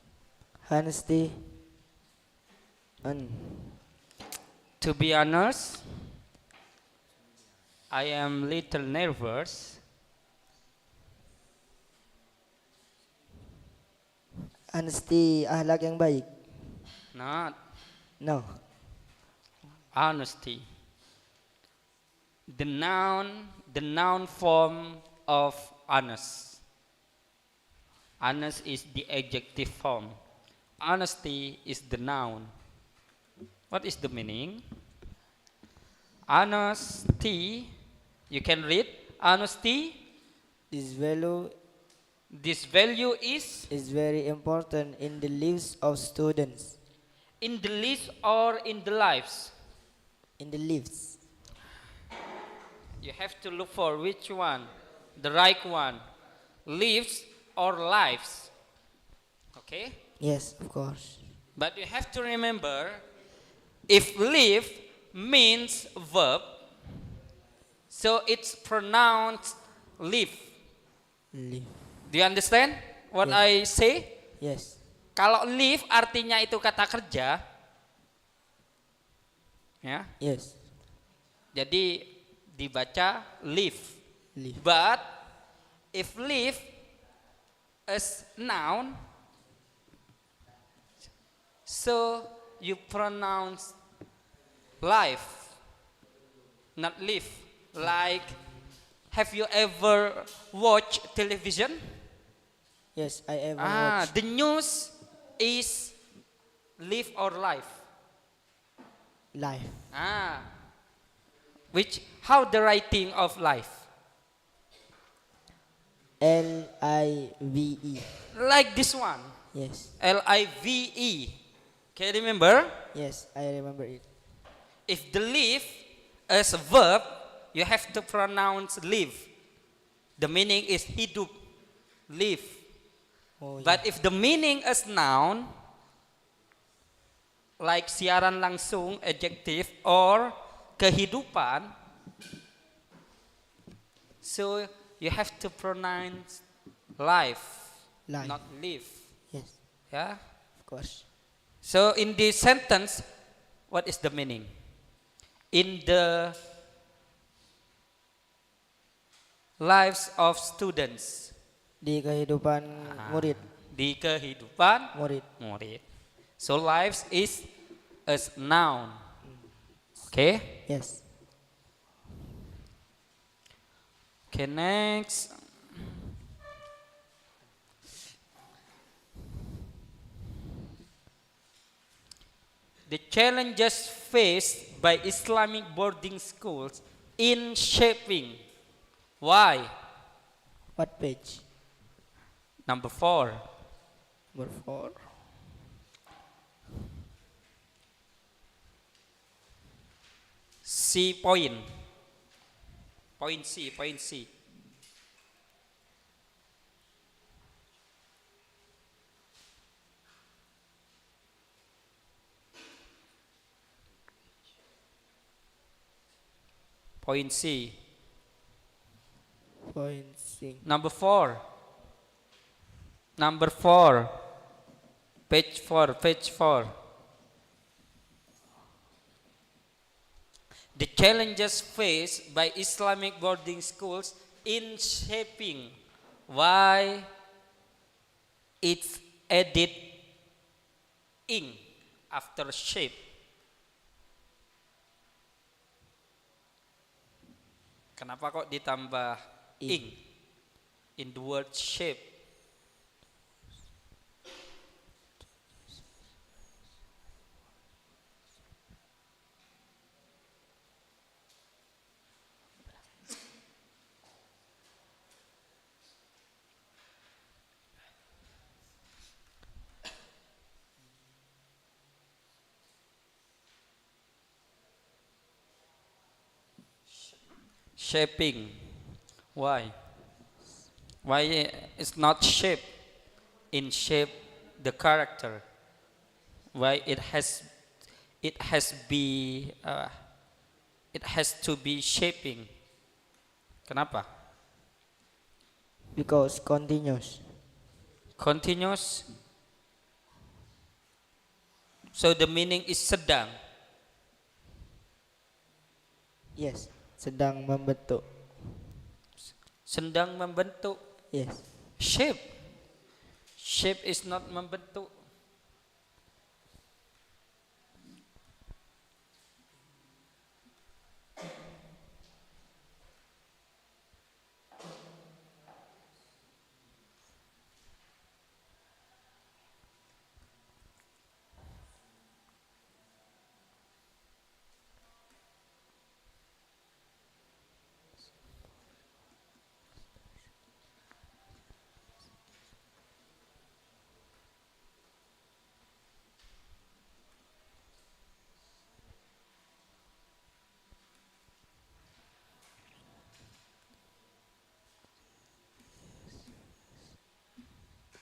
Honesty. And To be honest, I am little nervous Honesty, akhlak yang baik. Not No. honesty. The noun form of honest. Honest is the adjective form. Honesty is the noun. What is the meaning? Honesty, you can read. Honesty, This value this value is is very important in the lives of students. in the list or in the lives. In the lives. You have to look for which one, the right one, lives or lives. Okay? Yes, of course. But you have to remember, if live means verb, so it's pronounced live. Live. Do you understand what Yeah. I say? Yes. Kalau live artinya itu kata kerja, ya. Yes. Jadi dibaca live. Live. But if live as noun, so you pronounce life, not live. Like, have you ever watched television? Yes, I ever watched. The news is live or life. Life. How the writing of life? Live. Like this one. Yes. Live. Can you remember? Yes, I remember it. If the live as a verb, you have to pronounce live. The meaning is hidup, live. Oh, yeah. But if the meaning as noun, like siaran langsung, adjective, or kehidupan, so you have to pronounce life, Life. not live. Yes, Yeah. of course. So in this sentence, what is the meaning? In the lives of students. Di kehidupan murid. Di kehidupan Murid. murid. So lives is as noun. Okay? Yes. Okay, next. The challenges faced by Islamic boarding schools in shaping. Why? What page? Number 4. Number 4. C point. Point C, point C. Point C. Point C. Number 4. Number 4. Page 4, page 4. The challenges faced by Islamic boarding schools in shaping. Why it's added ing after shape. Kenapa kok ditambah ing in the word shape? Shaping. Why? Why it's not shape? In shape the character. Why it has to be shaping. Kenapa? Because continuous. Continuous. So the meaning is sedang. Yes. Sedang membentuk. Sedang membentuk. Yes. Shape. Shape is not membentuk.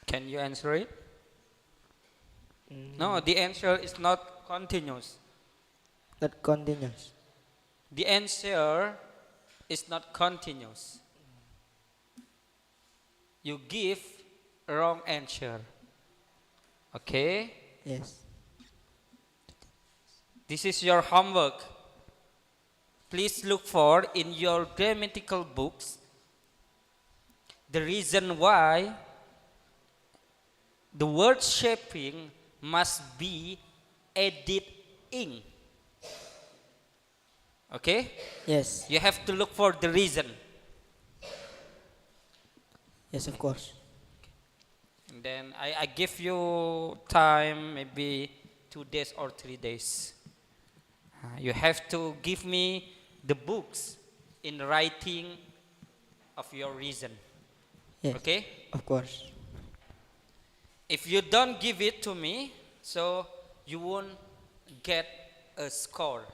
Can you answer it? No, the answer is not continuous. Not continuous. The answer is not continuous. You give a wrong answer. Okay? Yes. This is your homework. Please look for in your grammatical books the reason why the word shaping must be added ing. Okay? Yes. You have to look for the reason. Yes, of course. And then I give you time, maybe 2 days or 3 days. You have to give me the books in writing of your reason. Yes. Okay? Of course. If you don't give it to me, so you won't get a score.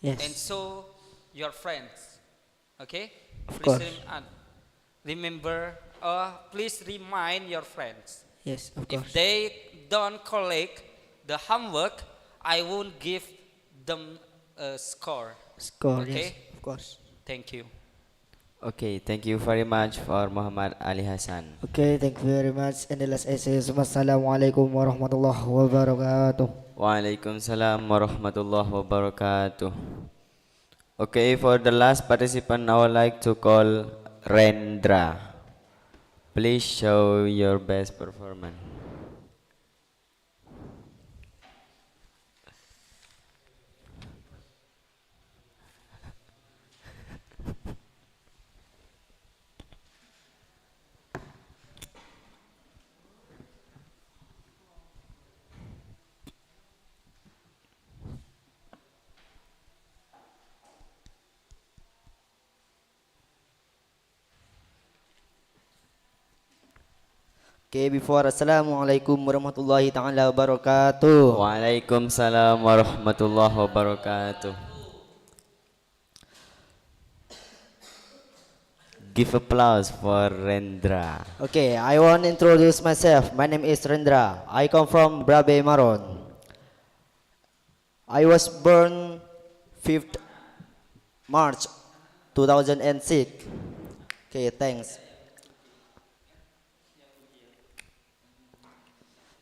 Yes. And so your friends. Okay? Of Please course. remember, please remind your friends. Yes, of If course. they don't collect the homework, I won't give them a score. Score, Okay? yes, of course. Thank you. Okay, thank you very much for Muhammad Ali Hasan. Okay, thank you very much. And the last essay is Wassalamualaikum warahmatullahi wabarakatuh. Waalaikumsalam warahmatullahi wabarakatuh. Okay, for the last participant, I would like to call Rendra. Please show your best performance. Okay, before Assalamualaikum warahmatullahi ta'ala wabarakatuh. Waalaikumsalam warahmatullahi wabarakatuh. Give applause for Rendra. Okay, I want to introduce myself. My name is Rendra. I come from Brabe Maron. I was born 5th March 2006. Okay, thanks.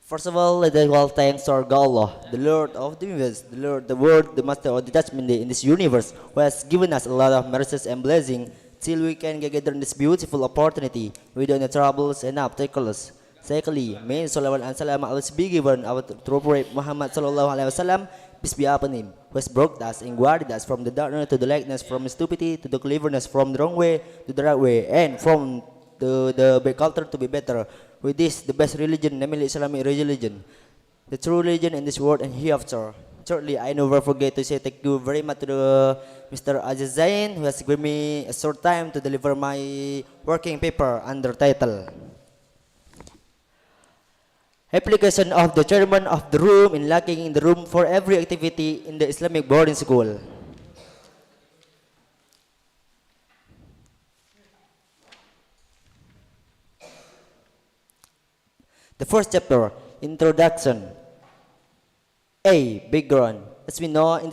First of all, let us all thanks to our Allah, the Lord of the universe, the Lord, the Word, the Master of the judgment day in this universe, who has given us a lot of mercies and blessings till we can get together in this beautiful opportunity without any troubles and obstacles. Secondly, may salawat and salam always be given our true prophet Muhammad sallallahu alaihi wasallam, peace be upon him, who has brought us and guarded us from the darkness to the lightness, from stupidity to the cleverness, from the wrong way to the right way, and from the bad culture to be better. With this, the best religion, namely Islamic religion, the true religion in this world and hereafter. Thirdly, I never forget to say thank you very much to Mr. Aziz Zain, who has given me a short time to deliver my working paper under title Application of the chairman of the room in lacking in the room for every activity in the Islamic boarding school. The first chapter, Introduction. A. Background. As we know, in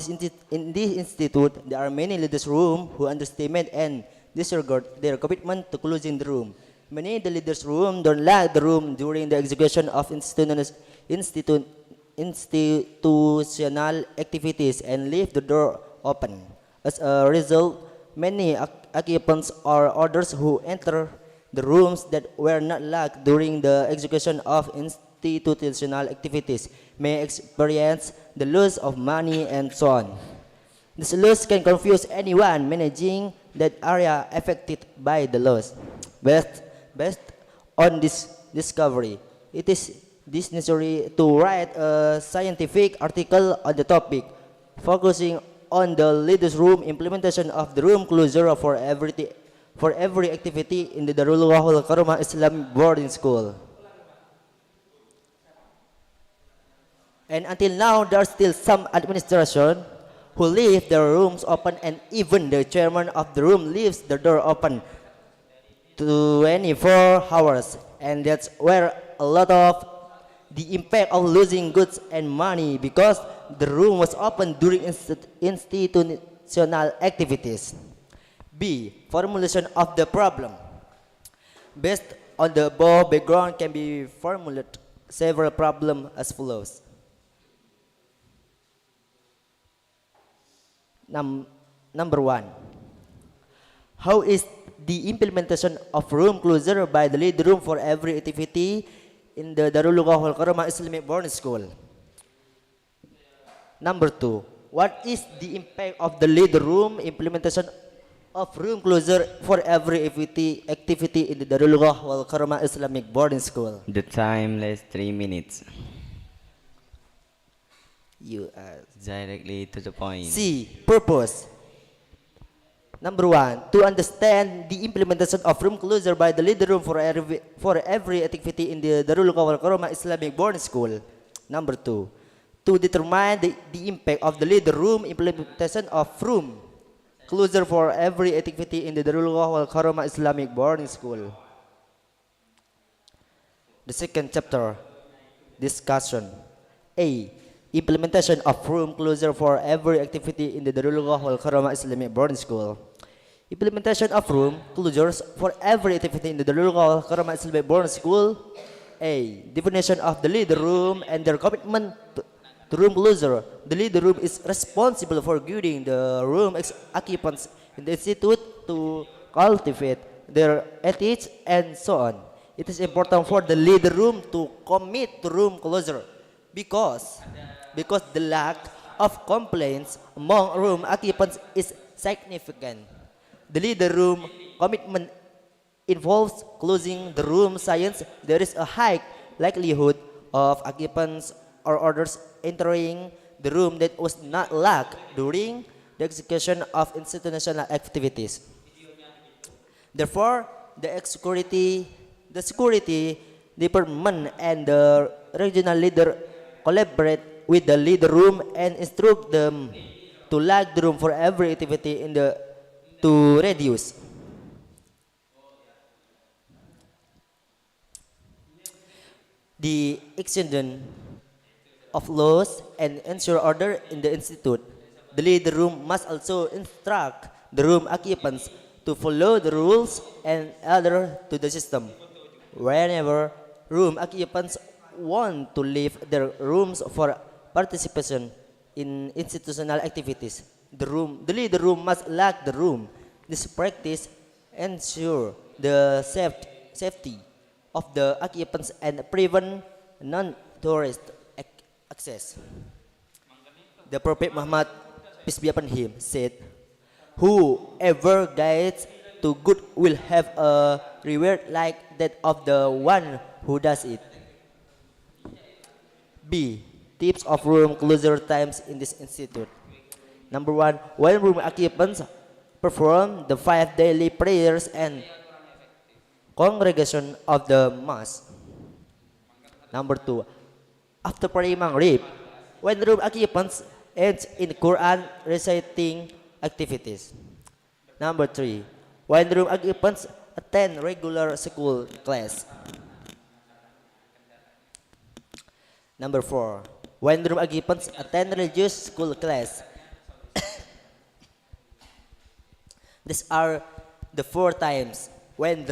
this institute, there are many leaders' room who underestimate and disregard their commitment to closing the room. Many the leaders' room don't like the room during the execution of institutional activities and leave the door open. As a result, many occupants or others who enter The rooms that were not locked during the execution of institutional activities may experience the loss of money and so on. This loss can confuse anyone managing that area affected by the loss. Based on this discovery, it is necessary to write a scientific article on the topic, focusing on the leader's room implementation of the room closure for every activity in the Darul Karomah Islamic boarding school. And until now, there are still some administration who leave their rooms open, and even the chairman of the room leaves the door open 24 hours. And that's where a lot of the impact of losing goods and money, because the room was open during institutional activities. B. Formulation of the problem. Based on the above background can be formulated several problems as follows. Number 1. How is the implementation of room closure by the lead room for every activity in the Darul Karomah Islamic boarding school? Number 2. What is the impact of the lead room implementation of room closure for every activity in the Darul Karomah Islamic boarding school? The time lasts 3 minutes. You Directly to the point. C. Purpose. Number 1. To understand the implementation of room closure by the leader room for every activity in the Darul Karomah Islamic boarding school. Number 2. To determine the impact of the leader room implementation of room closure for every activity in the Darul Karomah Islamic boarding school. The second chapter, discussion. A. Implementation of room closure for every activity in the Darul Karomah Islamic boarding school. Implementation of room closures for every activity in the Darul Karomah Islamic boarding school. A. Definition of the leader room and their commitment to room closure. The leader room is responsible for guiding the room occupants in the institute to cultivate their ethics and so on. It is important for the leader room to commit to room closure because the lack of complaints among room occupants is significant. The leader room commitment involves closing the room since there is a high likelihood of occupants or others entering the room that was not locked during the execution of institutional activities. Therefore, the security department and the regional leader collaborate with the leader room and instruct them to lock the room for every activity to reduce the extent of loss and ensure order in the institute. The leader room must also instruct the room occupants to follow the rules and adhere to the system. Whenever room occupants want to leave their rooms for participation in institutional activities, the leader room must lock the room. This practice ensure the safety of the occupants and prevent non-tourist access. The Prophet Muhammad, peace be upon him, said, "Whoever guides to good will have a reward like that of the one who does it." B. Tips of room closure times in this institute. Number 1. When room occupants perform the 5 daily prayers and congregation of the mosque. Number 2. After praying Maghrib, when room occupants engage in Quran reciting activities. Number 3. When room occupants attend regular school class. Number 4. When room occupants attend religious school class. These are the 4 times when the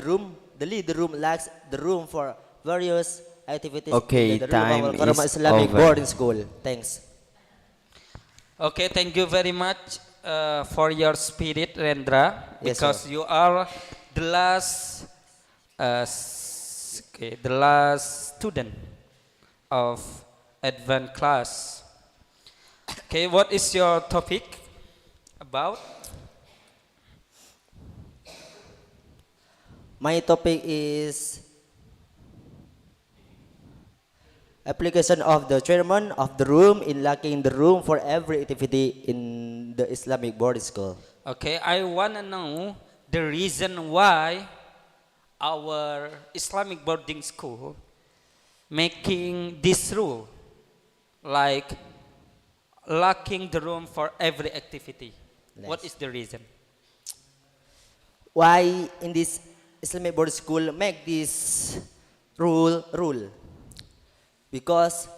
leader room locks the room for various activities Okay, in the time Karomah is Islamic over. boarding school. Thanks. Okay, thank you very much for your spirit, Rendra, Yes, because sir. you are the last Okay, the last student of advanced class. Okay, what is your topic about? My topic is application of the chairman of the room in locking the room for every activity in the Islamic boarding school. Okay, I want to know the reason why our Islamic boarding school making this rule, like locking the room for every activity. What Yes. is the reason? Why in this Islamic boarding school make this rule? Because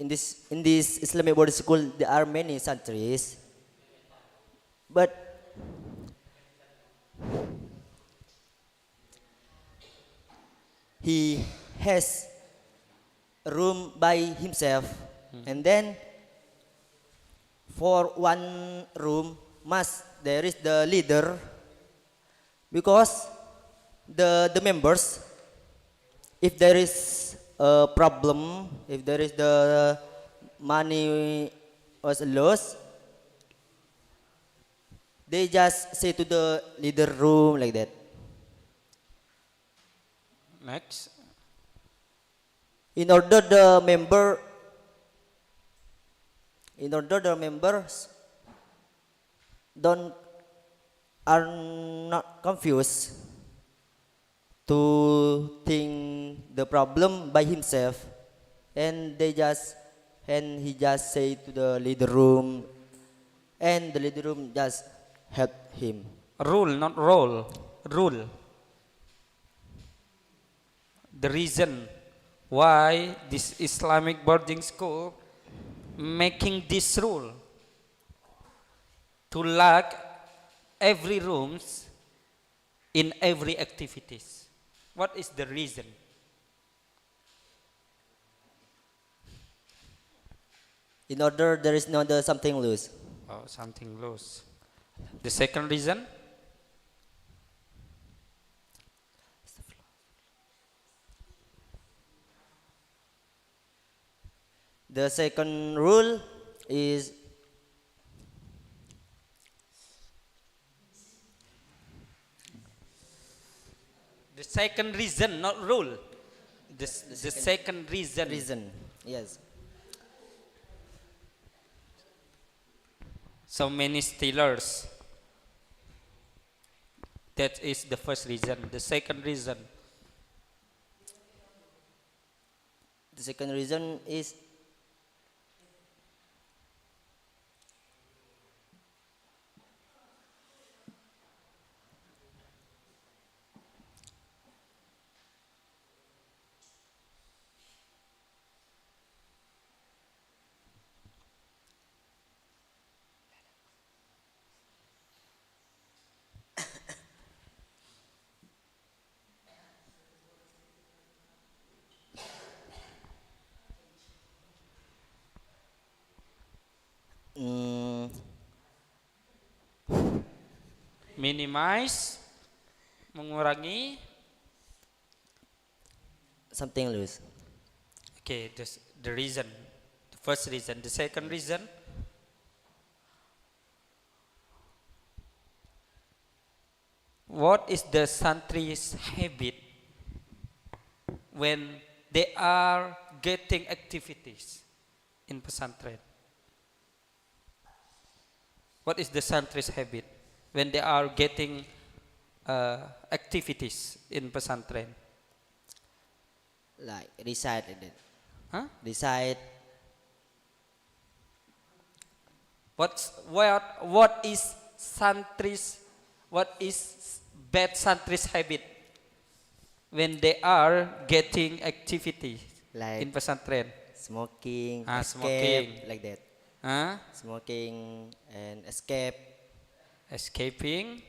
in this Islamic boarding school there are many centuries, but he has a room by himself, and then for one room must there is the leader, because the members, if there is a problem, if there is the money was lost, they just say to the leader room like that. Next. In order the member, in order the members don't are not confused to think the problem by himself, and he just say to the leader room, and the leader room just help him. Rule, not roll. Rule. The reason why this Islamic boarding school making this rule to lock every rooms in every activities. What is the reason? In order there is no the something loose. Oh, something loose. The second reason? The second rule is The second reason, not rule. The second reason. reason. Yes. So many stealers. That is the first reason. The second reason. The second reason is mm, Minimize, mengurangi. something loose. Okay, this, the reason. The first reason. The second reason. What is the santri's habit when they are getting activities in pesantren? What is the santri's habit when they are getting activities in pesantren? Like recite like that. Huh? Recite. What is santri's, what is bad santri's habit when they are getting activity Like in pesantren? smoking, Ah, escape, smoking. like that. Huh? Smoking and escape. Escaping,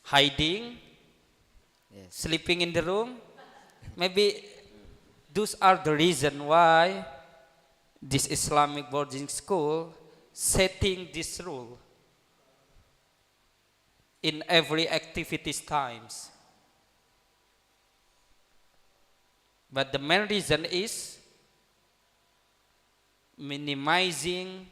hiding, Yes. sleeping in the room. Maybe those are the reason why this Islamic boarding school setting this rule in every activities times. But the main reason is minimizing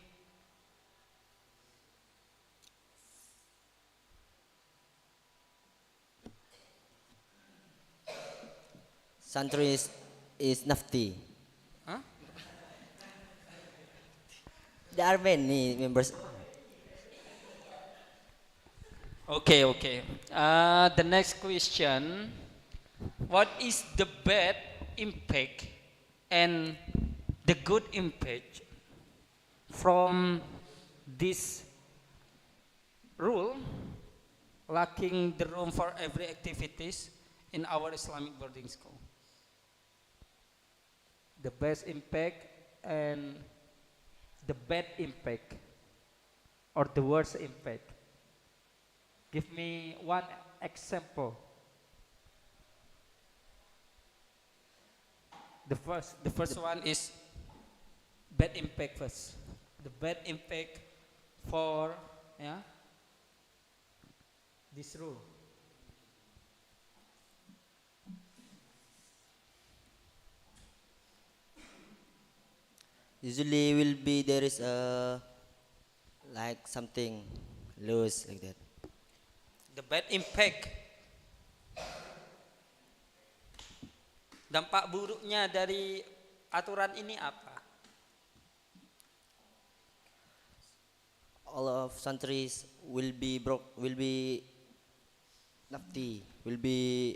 Santri is nafty. huh? There are many members. Okay, okay. The next question. What is the bad impact and the good impact from this rule lacking the room for every activities in our Islamic boarding school? The best impact and the bad impact or the worst impact. Give me one example. The first one is bad impact first. The bad impact for this rule. Usually will be there is a like something loose like that. The bad impact. Dampak buruknya dari aturan ini apa? All of santries will be nafty, will be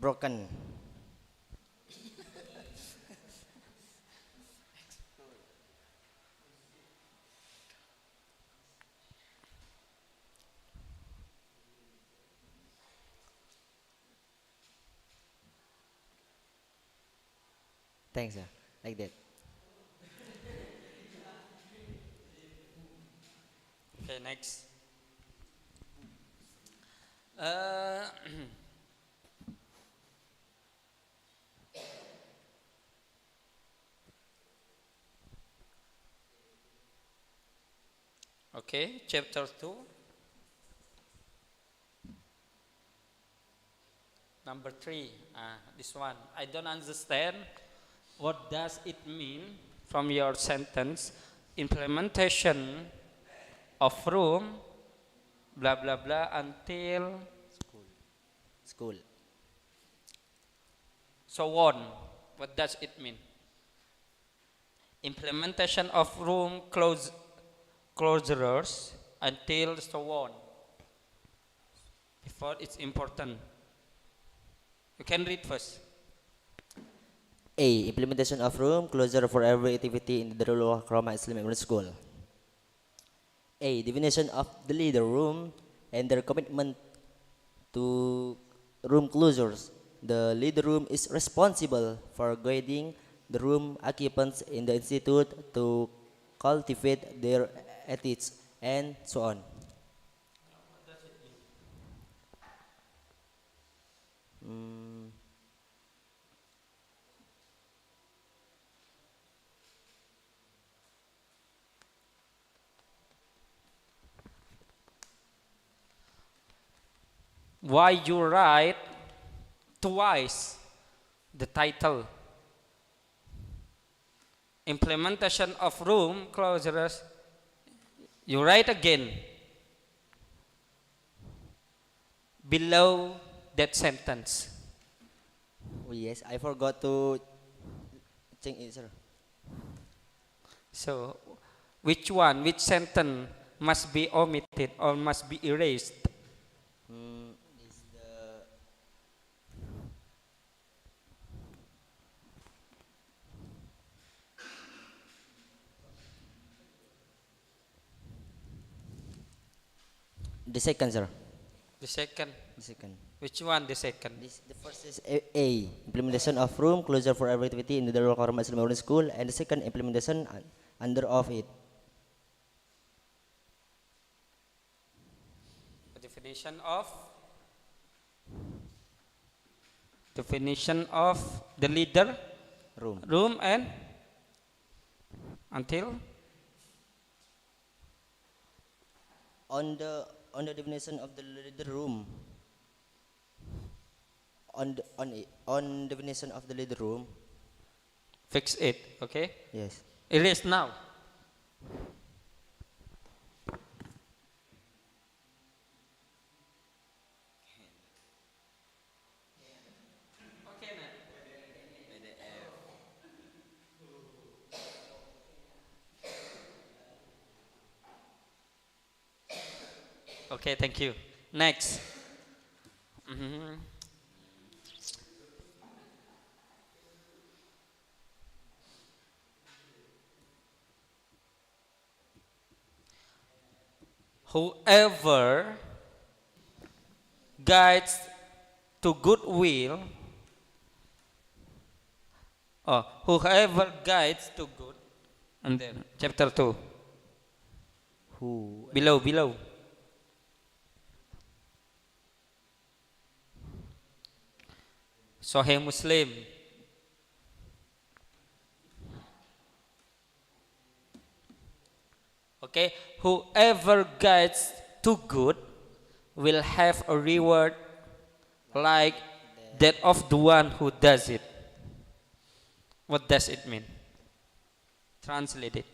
broken. Thanks, sir. Like that. Okay, next. Uh, okay, chapter 2. Number 3. This one. I don't understand. What does it mean from your sentence? Implementation of room, blah blah blah, until School. so on. What does it mean? Implementation of room closures until so on. Before it's important. You can read first. A. Implementation of room closure for every activity in the Darul Karomah Islamic School. A. Definition of the leader room and their commitment to room closures. The leader room is responsible for guiding the room occupants in the institute to cultivate their ethics and so on. Why you write twice the title? Implementation of room closures. You write again below that sentence. Oh yes, I forgot to change it, sir. So, which sentence must be omitted or must be erased? Is the second, sir. The second. The second. Which one? The second. The first is A. Implementation of room closure for every activity in the Darul Karomah Islamic School, and the second implementation under of it. Definition of the leader Room. and until On the definition of the leader room. on definition of the leader room. Fix it, okay? Yes. Erase now. Okay, thank you. Next. Mhm. Whoever guides to goodwill, whoever guides to good, and then chapter 2, Who below. Sahih Muslim. Okay, whoever guides to good will have a reward like that of the one who does it. What does it mean? Translate it.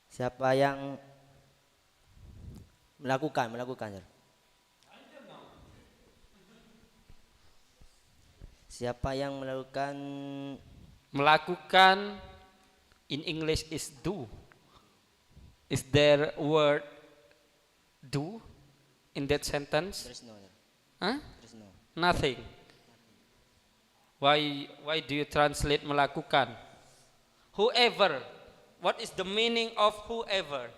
siapa yang melakukan sir. Siapa yang Melakukan in English is do. Is there a word do in that sentence? There's no, sir. Huh? There's no. Nothing. Why do you translate melakukan? Whoever. What is the meaning of whoever?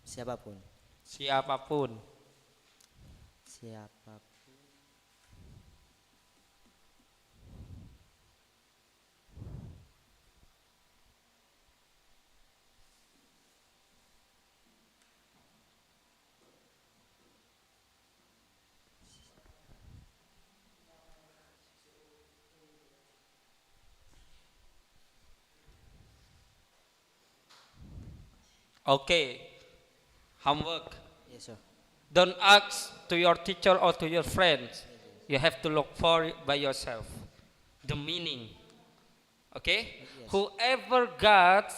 Siapapun. Siapapun. Okay. Homework. Yes, sir. Don't ask to your teacher or to your friends. You have to look for it by yourself. The meaning. Okay? Yes. Whoever guides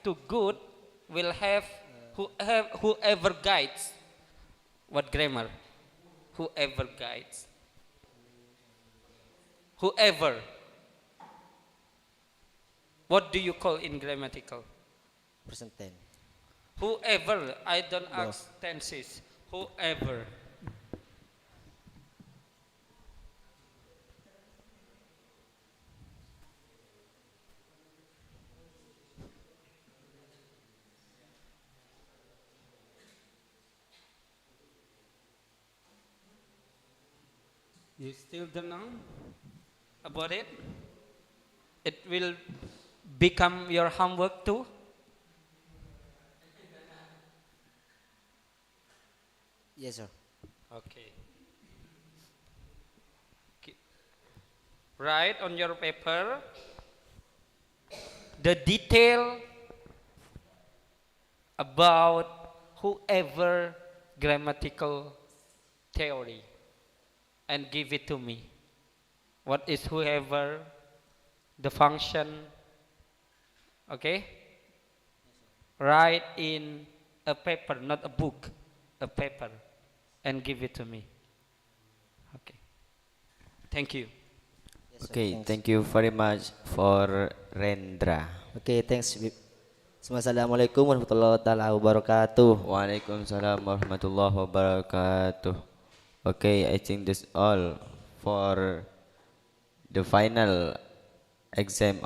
to good will have whoever guides. What grammar? Whoever guides. Whoever. What do you call in grammatical? Present tense. Whoever. I don't ask tenses. Whoever. You still don't know about it? It will become your homework too? Yes, sir. Okay. Write on your paper the detail about whoever grammatical theory and give it to me. What is whoever, the function, okay? Write in a paper, not a book, a paper, and give it to me. Okay. Thank you. Yes, sir. Okay, Thanks. thank you very much for Rendra. Okay, thanks. Assalamualaikum warahmatullahi taala wabarakatuh. Waalaikumsalam warahmatullahi wabarakatuh. Okay, I think that's all for the final exam.